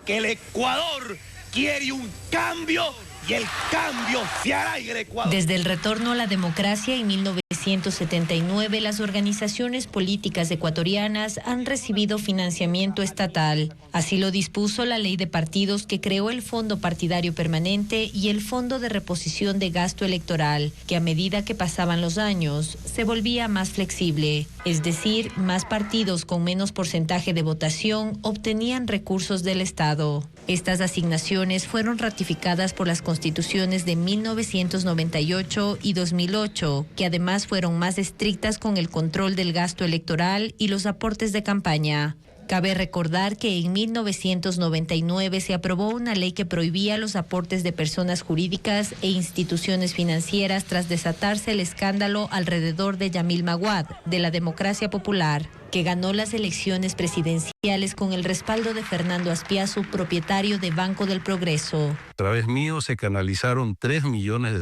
Que el Ecuador quiere un cambio y el cambio se hará en el Ecuador. Desde el retorno a la democracia en 1979, las organizaciones políticas ecuatorianas han recibido financiamiento estatal. Así lo dispuso la Ley de Partidos, que creó el Fondo Partidario Permanente y el Fondo de Reposición de Gasto Electoral, que a medida que pasaban los años se volvía más flexible. Es decir, más partidos con menos porcentaje de votación obtenían recursos del Estado. Estas asignaciones fueron ratificadas por las constituciones de 1998 y 2008, que además fueron más estrictas con el control del gasto electoral y los aportes de campaña. Cabe recordar que en 1999 se aprobó una ley que prohibía los aportes de personas jurídicas e instituciones financieras tras desatarse el escándalo alrededor de Yamil Maguad, de la Democracia Popular, que ganó las elecciones presidenciales con el respaldo de Fernando Aspiazu, propietario de Banco del Progreso. A través mío se canalizaron $3 millones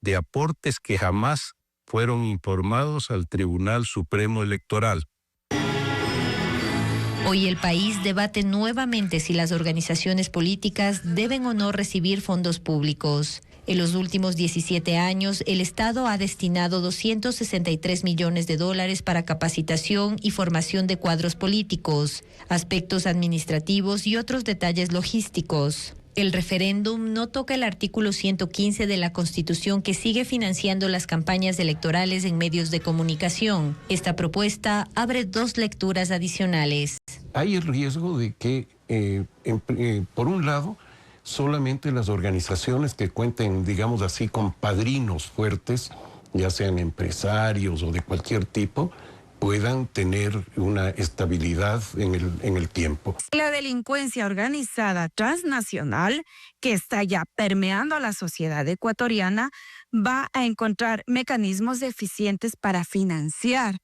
de aportes que jamás fueron informados al Tribunal Supremo Electoral. Hoy el país debate nuevamente si las organizaciones políticas deben o no recibir fondos públicos. En los últimos 17 años, el Estado ha destinado $263 millones para capacitación y formación de cuadros políticos, aspectos administrativos y otros detalles logísticos. El referéndum no toca el artículo 115 de la Constitución, que sigue financiando las campañas electorales en medios de comunicación. Esta propuesta abre 2 lecturas adicionales. Hay el riesgo de que, por un lado, solamente las organizaciones que cuenten, digamos así, con padrinos fuertes, ya sean empresarios o de cualquier tipo, puedan tener una estabilidad en el tiempo. La delincuencia organizada transnacional, que está ya permeando a la sociedad ecuatoriana, va a encontrar mecanismos eficientes para financiar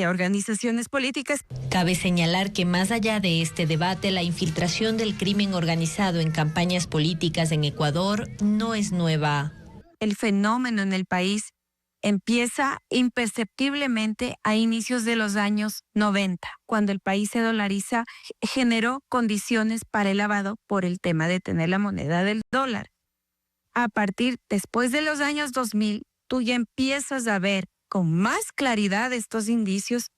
organizaciones políticas. Cabe señalar que más allá de este debate, la infiltración del crimen organizado en campañas políticas en Ecuador no es nueva. El fenómeno en el país empieza imperceptiblemente a inicios de los años 90, cuando el país se dolariza, generó condiciones para el lavado por el tema de tener la moneda del dólar. A partir, después de los años 2000, tú ya empiezas a ver con más claridad estos indicios.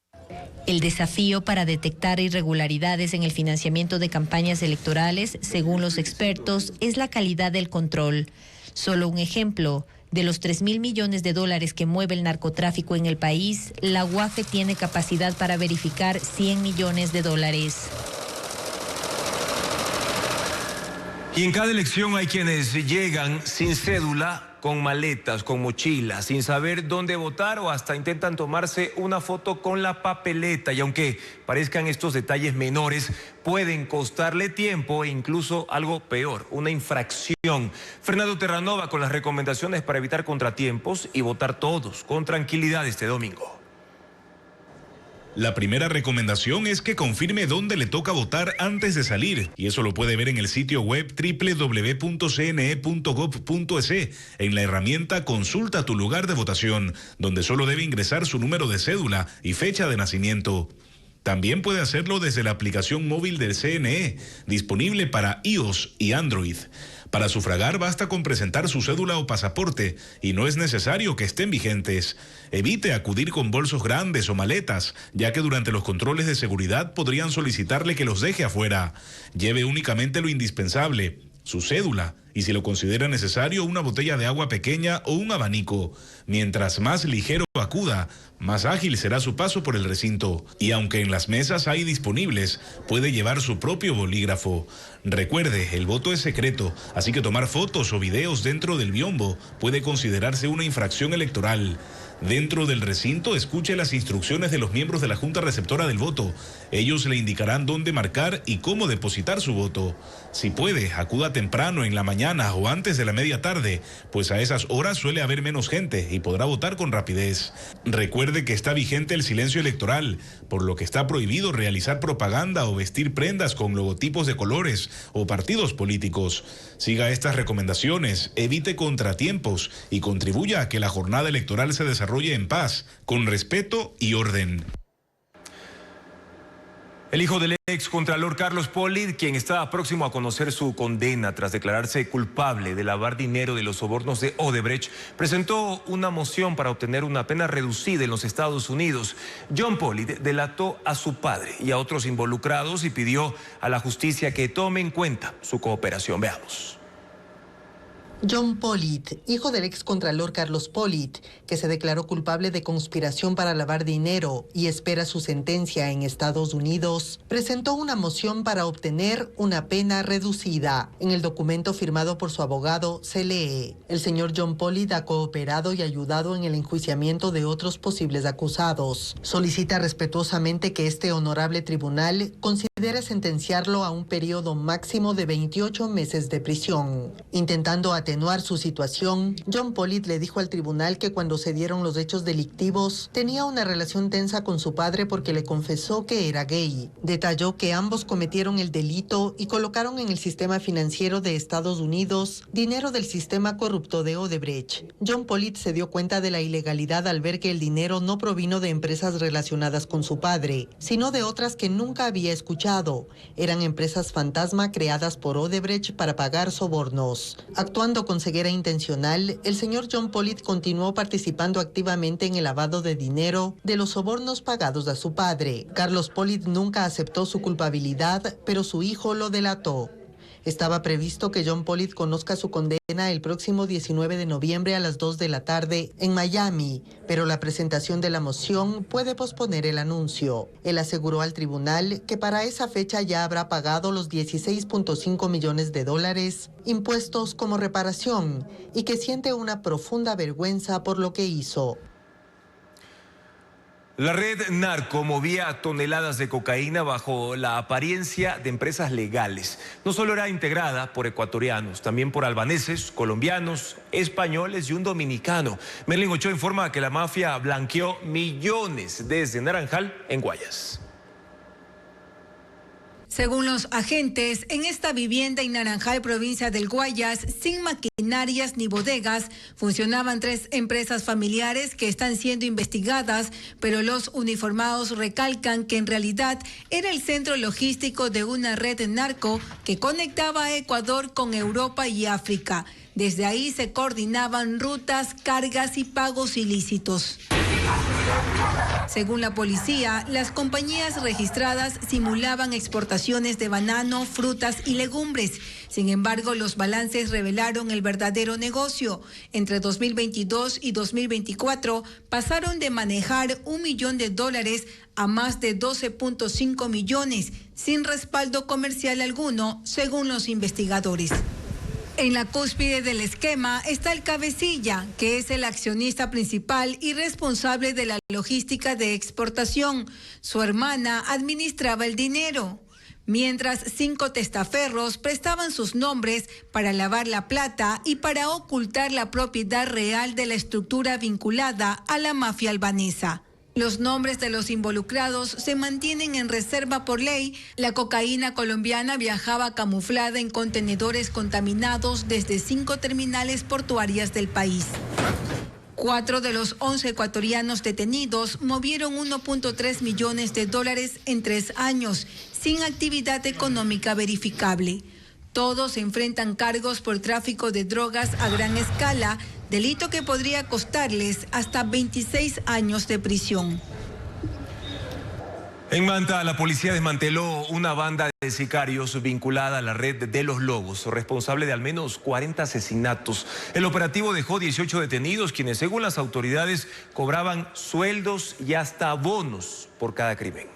El desafío para detectar irregularidades en el financiamiento de campañas electorales, según los expertos, es la calidad del control. Solo un ejemplo: de los $3.000 millones que mueve el narcotráfico en el país, la UAFE tiene capacidad para verificar $100 millones. Y en cada elección hay quienes llegan sin cédula, con maletas, con mochilas, sin saber dónde votar, o hasta intentan tomarse una foto con la papeleta. Y aunque parezcan estos detalles menores, pueden costarle tiempo e incluso algo peor, una infracción. Fernando Terranova con las recomendaciones para evitar contratiempos y votar todos con tranquilidad este domingo. La primera recomendación es que confirme dónde le toca votar antes de salir, y eso lo puede ver en el sitio web www.cne.gov.es, en la herramienta Consulta tu lugar de votación, donde solo debe ingresar su número de cédula y fecha de nacimiento. También puede hacerlo desde la aplicación móvil del CNE, disponible para iOS y Android. Para sufragar basta con presentar su cédula o pasaporte y no es necesario que estén vigentes. Evite acudir con bolsos grandes o maletas, ya que durante los controles de seguridad podrían solicitarle que los deje afuera. Lleve únicamente lo indispensable, su cédula, y si lo considera necesario, una botella de agua pequeña o un abanico. Mientras más ligero acuda, más ágil será su paso por el recinto. Y aunque en las mesas hay disponibles, puede llevar su propio bolígrafo. Recuerde, el voto es secreto, así que tomar fotos o videos dentro del biombo puede considerarse una infracción electoral. Dentro del recinto, escuche las instrucciones de los miembros de la Junta Receptora del Voto. Ellos le indicarán dónde marcar y cómo depositar su voto. Si puede, acuda temprano en la mañana o antes de la media tarde, pues a esas horas suele haber menos gente y podrá votar con rapidez. Recuerde que está vigente el silencio electoral, por lo que está prohibido realizar propaganda o vestir prendas con logotipos de colores o partidos políticos. Siga estas recomendaciones, evite contratiempos y contribuya a que la jornada electoral se desarrolle en paz, con respeto y orden. El hijo del excontralor Carlos Polid, quien está próximo a conocer su condena tras declararse culpable de lavar dinero de los sobornos de Odebrecht, presentó una moción para obtener una pena reducida en los Estados Unidos. John Polid delató a su padre y a otros involucrados y pidió a la justicia que tome en cuenta su cooperación. Veamos. John Pollitt, hijo del excontralor Carlos Pollitt, que se declaró culpable de conspiración para lavar dinero y espera su sentencia en Estados Unidos, presentó una moción para obtener una pena reducida. En el documento firmado por su abogado se lee: el señor John Pollitt ha cooperado y ayudado en el enjuiciamiento de otros posibles acusados. Solicita respetuosamente que este honorable tribunal considere sentenciarlo a un periodo máximo de 28 meses de prisión. Intentando atenuar su situación, John Pollitt le dijo al tribunal que cuando se dieron los hechos delictivos tenía una relación tensa con su padre porque le confesó que era gay. Detalló que ambos cometieron el delito y colocaron en el sistema financiero de Estados Unidos dinero del sistema corrupto de Odebrecht. John Pollitt se dio cuenta de la ilegalidad al ver que el dinero no provino de empresas relacionadas con su padre, sino de otras que nunca había escuchado. Eran empresas fantasma creadas por Odebrecht para pagar sobornos. Actuando con ceguera intencional, el señor John Pollitt continuó participando activamente en el lavado de dinero de los sobornos pagados a su padre. Carlos Pollitt nunca aceptó su culpabilidad, pero su hijo lo delató. Estaba previsto que John Pollitt conozca su condena el próximo 19 de noviembre a las 2 de la tarde en Miami, pero la presentación de la moción puede posponer el anuncio. Él aseguró al tribunal que para esa fecha ya habrá pagado los $16.5 millones impuestos como reparación y que siente una profunda vergüenza por lo que hizo. La red narco movía toneladas de cocaína bajo la apariencia de empresas legales. No solo era integrada por ecuatorianos, también por albaneses, colombianos, españoles y un dominicano. Merlin Ochoa informa que la mafia blanqueó millones desde Naranjal en Guayas. Según los agentes, en esta vivienda en Naranjal, provincia del Guayas, sin maquinarias ni bodegas, funcionaban 3 empresas familiares que están siendo investigadas, pero los uniformados recalcan que en realidad era el centro logístico de una red narco que conectaba a Ecuador con Europa y África. Desde ahí se coordinaban rutas, cargas y pagos ilícitos. Según la policía, las compañías registradas simulaban exportaciones de banano, frutas y legumbres. Sin embargo, los balances revelaron el verdadero negocio. Entre 2022 y 2024 pasaron de manejar $1 millón a más de 12.5 millones, sin respaldo comercial alguno, según los investigadores. En la cúspide del esquema está el cabecilla, que es el accionista principal y responsable de la logística de exportación. Su hermana administraba el dinero, mientras 5 testaferros prestaban sus nombres para lavar la plata y para ocultar la propiedad real de la estructura vinculada a la mafia albanesa. Los nombres de los involucrados se mantienen en reserva por ley. La cocaína colombiana viajaba camuflada en contenedores contaminados desde 5 terminales portuarias del país. 4 de los 11 ecuatorianos detenidos movieron $1.3 millones en 3 años, sin actividad económica verificable. Todos enfrentan cargos por tráfico de drogas a gran escala, delito que podría costarles hasta 26 años de prisión. En Manta, la policía desmanteló una banda de sicarios vinculada a la red de los Lobos, responsable de al menos 40 asesinatos. El operativo dejó 18 detenidos, quienes según las autoridades cobraban sueldos y hasta bonos por cada crimen.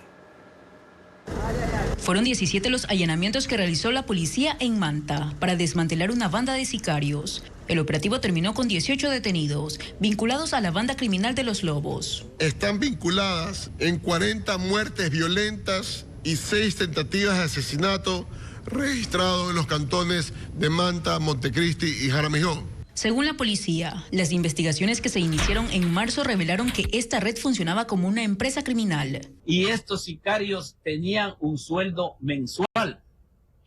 Fueron 17 los allanamientos que realizó la policía en Manta para desmantelar una banda de sicarios. El operativo terminó con 18 detenidos, vinculados a la banda criminal de los Lobos. Están vinculadas en 40 muertes violentas y 6 tentativas de asesinato registrados en los cantones de Manta, Montecristi y Jaramillo. Según la policía, las investigaciones que se iniciaron en marzo revelaron que esta red funcionaba como una empresa criminal. Y estos sicarios tenían un sueldo mensual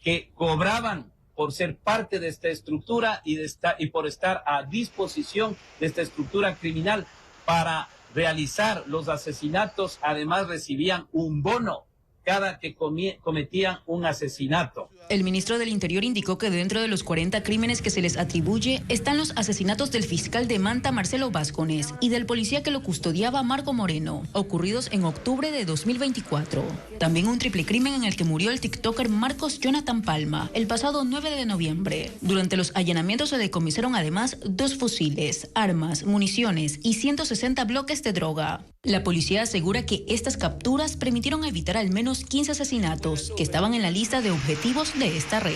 que cobraban por ser parte de esta estructura y por estar a disposición de esta estructura criminal para realizar los asesinatos. Además recibían un bono cada que cometían un asesinato. El ministro del Interior indicó que dentro de los 40 crímenes que se les atribuye están los asesinatos del fiscal de Manta, Marcelo Vázquez, y del policía que lo custodiaba, Marco Moreno, ocurridos en octubre de 2024. También un triple crimen en el que murió el tiktoker Marcos Jonathan Palma el pasado 9 de noviembre. Durante los allanamientos se decomisaron además 2 fusiles, armas, municiones y 160 bloques de droga. La policía asegura que estas capturas permitieron evitar al menos 15 asesinatos que estaban en la lista de objetivos de esta red.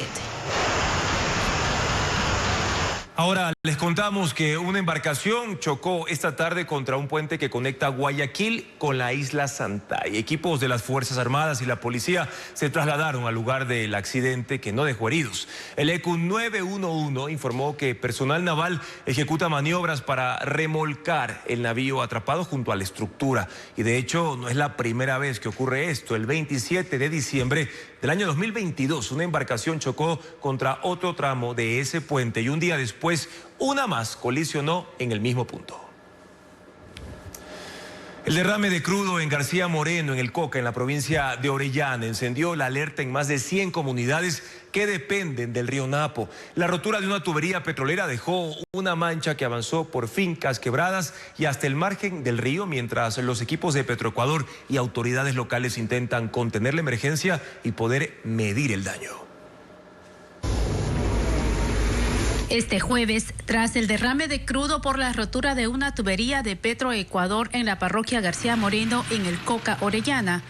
Ahora les contamos que una embarcación chocó esta tarde contra un puente que conecta Guayaquil con la isla Santay. Equipos de las Fuerzas Armadas y la policía se trasladaron al lugar del accidente, que no dejó heridos. El ECU 911 informó que personal naval ejecuta maniobras para remolcar el navío atrapado junto a la estructura. Y de hecho no es la primera vez que ocurre esto. El 27 de diciembre del año 2022 una embarcación chocó contra otro tramo de ese puente y un día después una más colisionó en el mismo punto. El derrame de crudo en García Moreno, en el Coca, en la provincia de Orellana, encendió la alerta en más de 100 comunidades que dependen del río Napo. La rotura de una tubería petrolera dejó una mancha que avanzó por fincas quebradas y hasta el margen del río, mientras los equipos de Petroecuador y autoridades locales intentan contener la emergencia y poder medir el daño. Este jueves, tras el derrame de crudo por la rotura de una tubería de Petroecuador en la parroquia García Moreno, en el Coca, Orellana,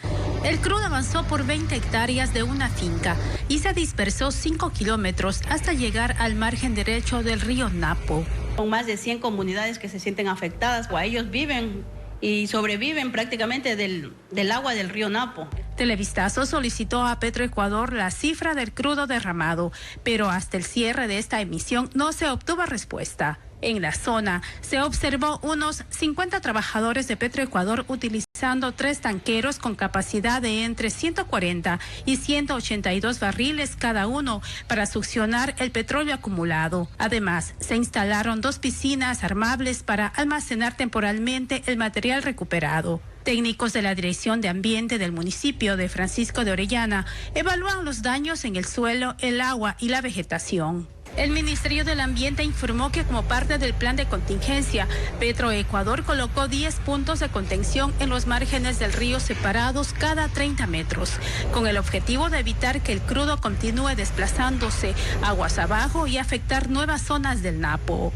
el crudo avanzó por 20 hectáreas de una finca y se dispersó 5 kilómetros hasta llegar al margen derecho del río Napo. Con más de 100 comunidades que se sienten afectadas, o ellos viven y sobreviven prácticamente del agua del río Napo. Televistazo solicitó a Petroecuador la cifra del crudo derramado, pero hasta el cierre de esta emisión no se obtuvo respuesta. En la zona se observó unos 50 trabajadores de Petroecuador utilizando 3 tanqueros con capacidad de entre 140 y 182 barriles cada uno para succionar el petróleo acumulado. Además, se instalaron 2 piscinas armables para almacenar temporalmente el material recuperado. Técnicos de la Dirección de Ambiente del municipio de Francisco de Orellana evalúan los daños en el suelo, el agua y la vegetación. El Ministerio del Ambiente informó que como parte del plan de contingencia, Petroecuador colocó 10 puntos de contención en los márgenes del río separados cada 30 metros, con el objetivo de evitar que el crudo continúe desplazándose aguas abajo y afectar nuevas zonas del Napo.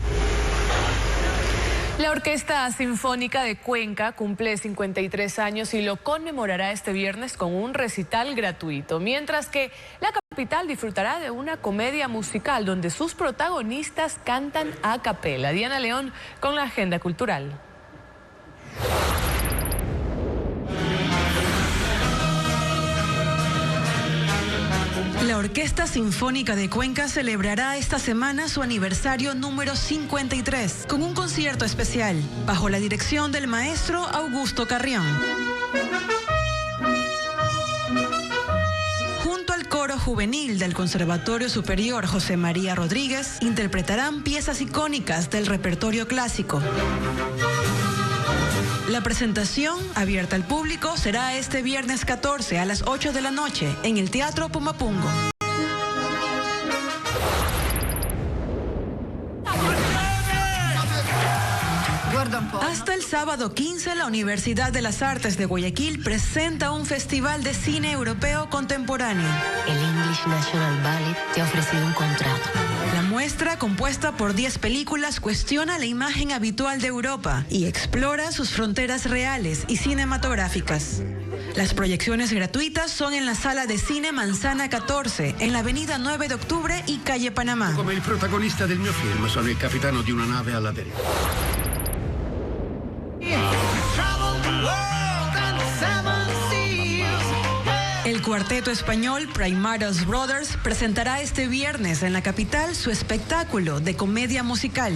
La Orquesta Sinfónica de Cuenca cumple 53 años y lo conmemorará este viernes con un recital gratuito, mientras que la capital disfrutará de una comedia musical donde sus protagonistas cantan a capela. Diana León con la agenda cultural. La Orquesta Sinfónica de Cuenca celebrará esta semana su aniversario número 53 con un concierto especial bajo la dirección del maestro Augusto Carrión. Junto al coro juvenil del Conservatorio Superior José María Rodríguez, interpretarán piezas icónicas del repertorio clásico. La presentación, abierta al público, será este viernes 14 a las 8 de la noche en el Teatro Pumapungo. Hasta el sábado 15, la Universidad de las Artes de Guayaquil presenta un festival de cine europeo contemporáneo. El English National Ballet te ha ofrecido un contrato. La muestra, compuesta por 10 películas, cuestiona la imagen habitual de Europa y explora sus fronteras reales y cinematográficas. Las proyecciones gratuitas son en la Sala de Cine Manzana 14, en la avenida 9 de Octubre y calle Panamá. Come il protagonista del mio film, sono il capitano di una nave alla deriva. El cuarteto español Primados Brothers presentará este viernes en la capital su espectáculo de comedia musical.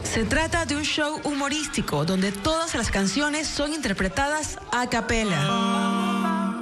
Se trata de un show humorístico donde todas las canciones son interpretadas a capela.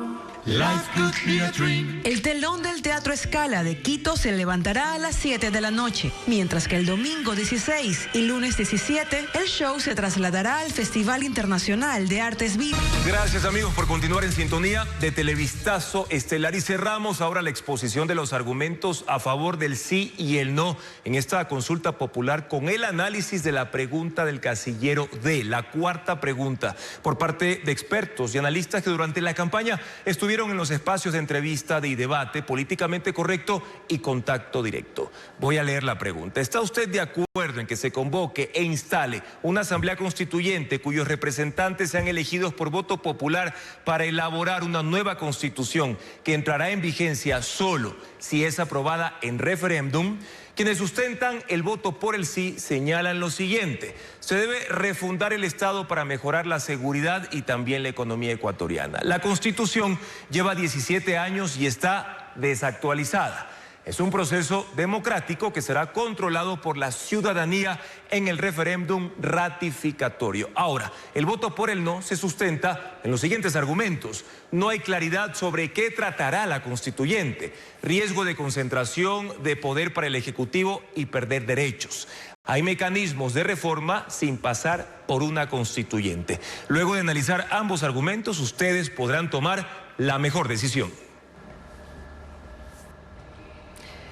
El telón del Teatro Scala de Quito se levantará a las 7 de la noche, mientras que el domingo 16 y lunes 17 el show se trasladará al Festival Internacional de Artes Vivas. Gracias amigos por continuar en sintonía de Televistazo Estelar y cerramos ahora la exposición de los argumentos a favor del sí y el no en esta consulta popular con el análisis de la pregunta del casillero D, la cuarta pregunta, por parte de expertos y analistas que durante la campaña estuvieron en los espacios de entrevista y debate políticamente correcto y contacto directo. Voy a leer la pregunta. ¿Está usted de acuerdo en que se convoque e instale una asamblea constituyente cuyos representantes sean elegidos por voto popular para elaborar una nueva constitución que entrará en vigencia solo si es aprobada en referéndum? Quienes sustentan el voto por el sí señalan lo siguiente: se debe refundar el Estado para mejorar la seguridad y también la economía ecuatoriana. La Constitución lleva 17 años y está desactualizada. Es un proceso democrático que será controlado por la ciudadanía en el referéndum ratificatorio. Ahora, el voto por el no se sustenta en los siguientes argumentos. No hay claridad sobre qué tratará la constituyente. Riesgo de concentración de poder para el Ejecutivo y perder derechos. Hay mecanismos de reforma sin pasar por una constituyente. Luego de analizar ambos argumentos, ustedes podrán tomar la mejor decisión.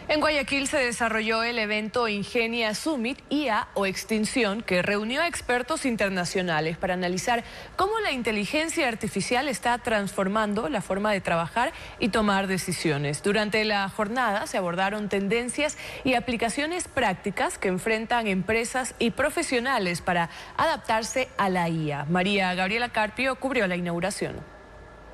En Guayaquil se desarrolló el evento Ingenia Summit IA o Extinción, que reunió a expertos internacionales para analizar cómo la inteligencia artificial está transformando la forma de trabajar y tomar decisiones. Durante la jornada se abordaron tendencias y aplicaciones prácticas que enfrentan empresas y profesionales para adaptarse a la IA. María Gabriela Carpio cubrió la inauguración.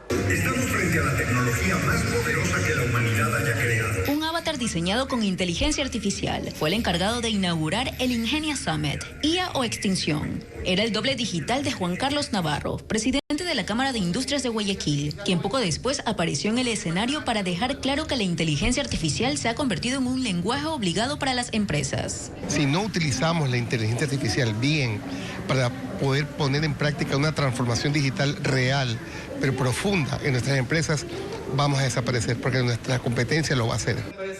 Estamos frente a la tecnología más poderosa que la humanidad haya creado. Un avatar diseñado con inteligencia artificial fue el encargado de inaugurar el Ingenia Summit, IA o Extinción. Era el doble digital de Juan Carlos Navarro, presidente de la Cámara de Industrias de Guayaquil, quien poco después apareció en el escenario para dejar claro que la inteligencia artificial se ha convertido en un lenguaje obligado para las empresas. Si no utilizamos la inteligencia artificial bien para poder poner en práctica una transformación digital real, pero profunda en nuestras empresas, vamos a desaparecer porque nuestra competencia lo va a hacer.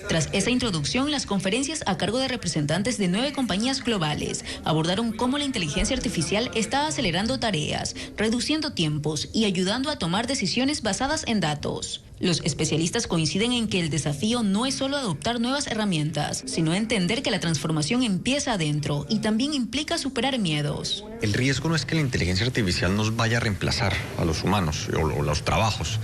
Tras esa introducción, las conferencias a cargo de representantes de 9 compañías globales abordaron cómo la inteligencia artificial está acelerando tareas, reduciendo tiempos y ayudando a tomar decisiones basadas en datos. Los especialistas coinciden en que el desafío no es solo adoptar nuevas herramientas, sino entender que la transformación empieza adentro y también implica superar miedos. El riesgo no es que la inteligencia artificial nos vaya a reemplazar a los humanos o los trabajos.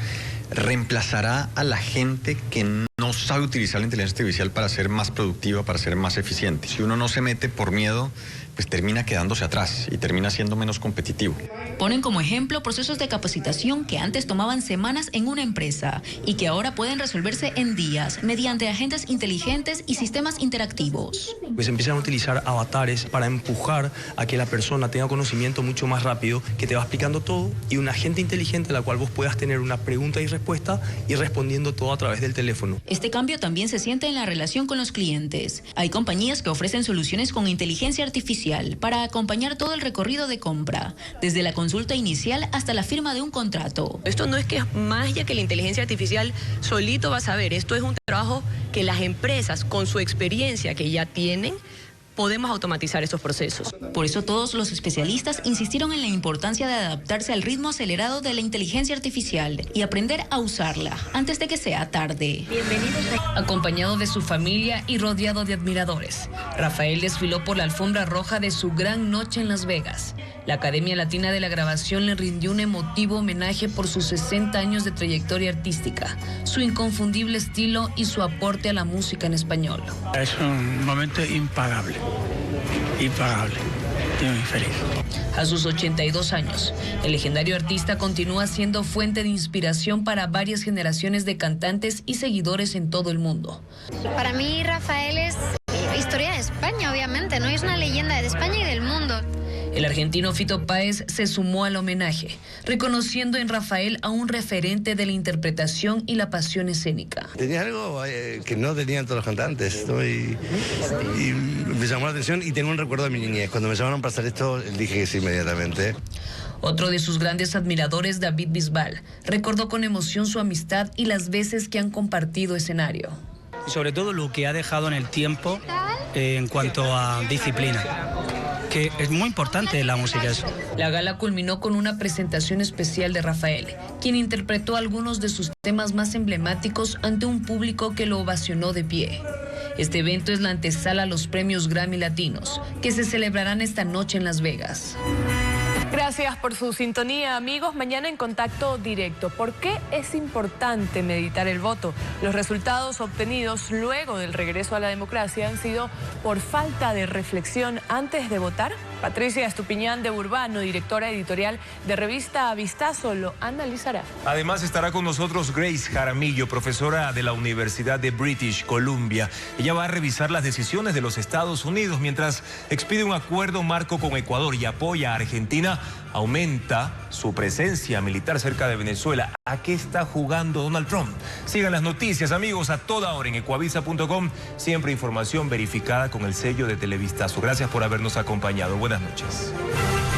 Reemplazará a la gente que no sabe utilizar la inteligencia artificial para ser más productiva, para ser más eficiente. Si uno no se mete por miedo, pues termina quedándose atrás y termina siendo menos competitivo. Ponen como ejemplo procesos de capacitación que antes tomaban semanas en una empresa y que ahora pueden resolverse en días mediante agentes inteligentes y sistemas interactivos. Pues empiezan a utilizar avatares para empujar a que la persona tenga conocimiento mucho más rápido, que te va explicando todo, y un agente inteligente a la cual vos puedas tener una pregunta y respuesta y respondiendo todo a través del teléfono. Este cambio también se siente en la relación con los clientes. Hay compañías que ofrecen soluciones con inteligencia artificial para acompañar todo el recorrido de compra, desde la consulta inicial hasta la firma de un contrato. Esto no es que es magia que la inteligencia artificial solito va a saber. Esto es un trabajo que las empresas, con su experiencia que ya tienen, podemos automatizar estos procesos. Por eso todos los especialistas insistieron en la importancia de adaptarse al ritmo acelerado de la inteligencia artificial y aprender a usarla antes de que sea tarde. Bienvenidos. Acompañado de su familia y rodeado de admiradores, Rafael desfiló por la alfombra roja de su gran noche en Las Vegas. La Academia Latina de la Grabación le rindió un emotivo homenaje por sus 60 años de trayectoria artística, su inconfundible estilo y su aporte a la música en español. Es un momento impagable. Impagable. Estoy muy feliz. A sus 82 años, el legendario artista continúa siendo fuente de inspiración para varias generaciones de cantantes y seguidores en todo el mundo. Para mí, Rafael es historia de España, obviamente, ¿no? Es una leyenda de España y del mundo. El argentino Fito Páez se sumó al homenaje, reconociendo en Rafael a un referente de la interpretación y la pasión escénica. Tenía algo que no tenían todos los cantantes, ¿no? y me llamó la atención y tengo un recuerdo de mi niñez. Cuando me llamaron para hacer esto, dije que sí inmediatamente. Otro de sus grandes admiradores, David Bisbal, recordó con emoción su amistad y las veces que han compartido escenario. Y sobre todo lo que ha dejado en el tiempo en cuanto a disciplina, que es muy importante en la música eso. La gala culminó con una presentación especial de Rafael, quien interpretó algunos de sus temas más emblemáticos ante un público que lo ovacionó de pie. Este evento es la antesala a los premios Grammy Latinos, que se celebrarán esta noche en Las Vegas. Gracias por su sintonía, amigos. Mañana en Contacto Directo. ¿Por qué es importante meditar el voto? Los resultados obtenidos luego del regreso a la democracia han sido por falta de reflexión antes de votar. Patricia Estupiñán de Urbano, directora editorial de revista Vistazo, lo analizará. Además estará con nosotros Grace Jaramillo, profesora de la Universidad de British Columbia. Ella va a revisar las decisiones de los Estados Unidos mientras expide un acuerdo marco con Ecuador y apoya a Argentina. Aumenta su presencia militar cerca de Venezuela. ¿A qué está jugando Donald Trump? Sigan las noticias, amigos, a toda hora en ecuavisa.com. Siempre información verificada con el sello de Televistazo. Gracias por habernos acompañado. Buenas noches.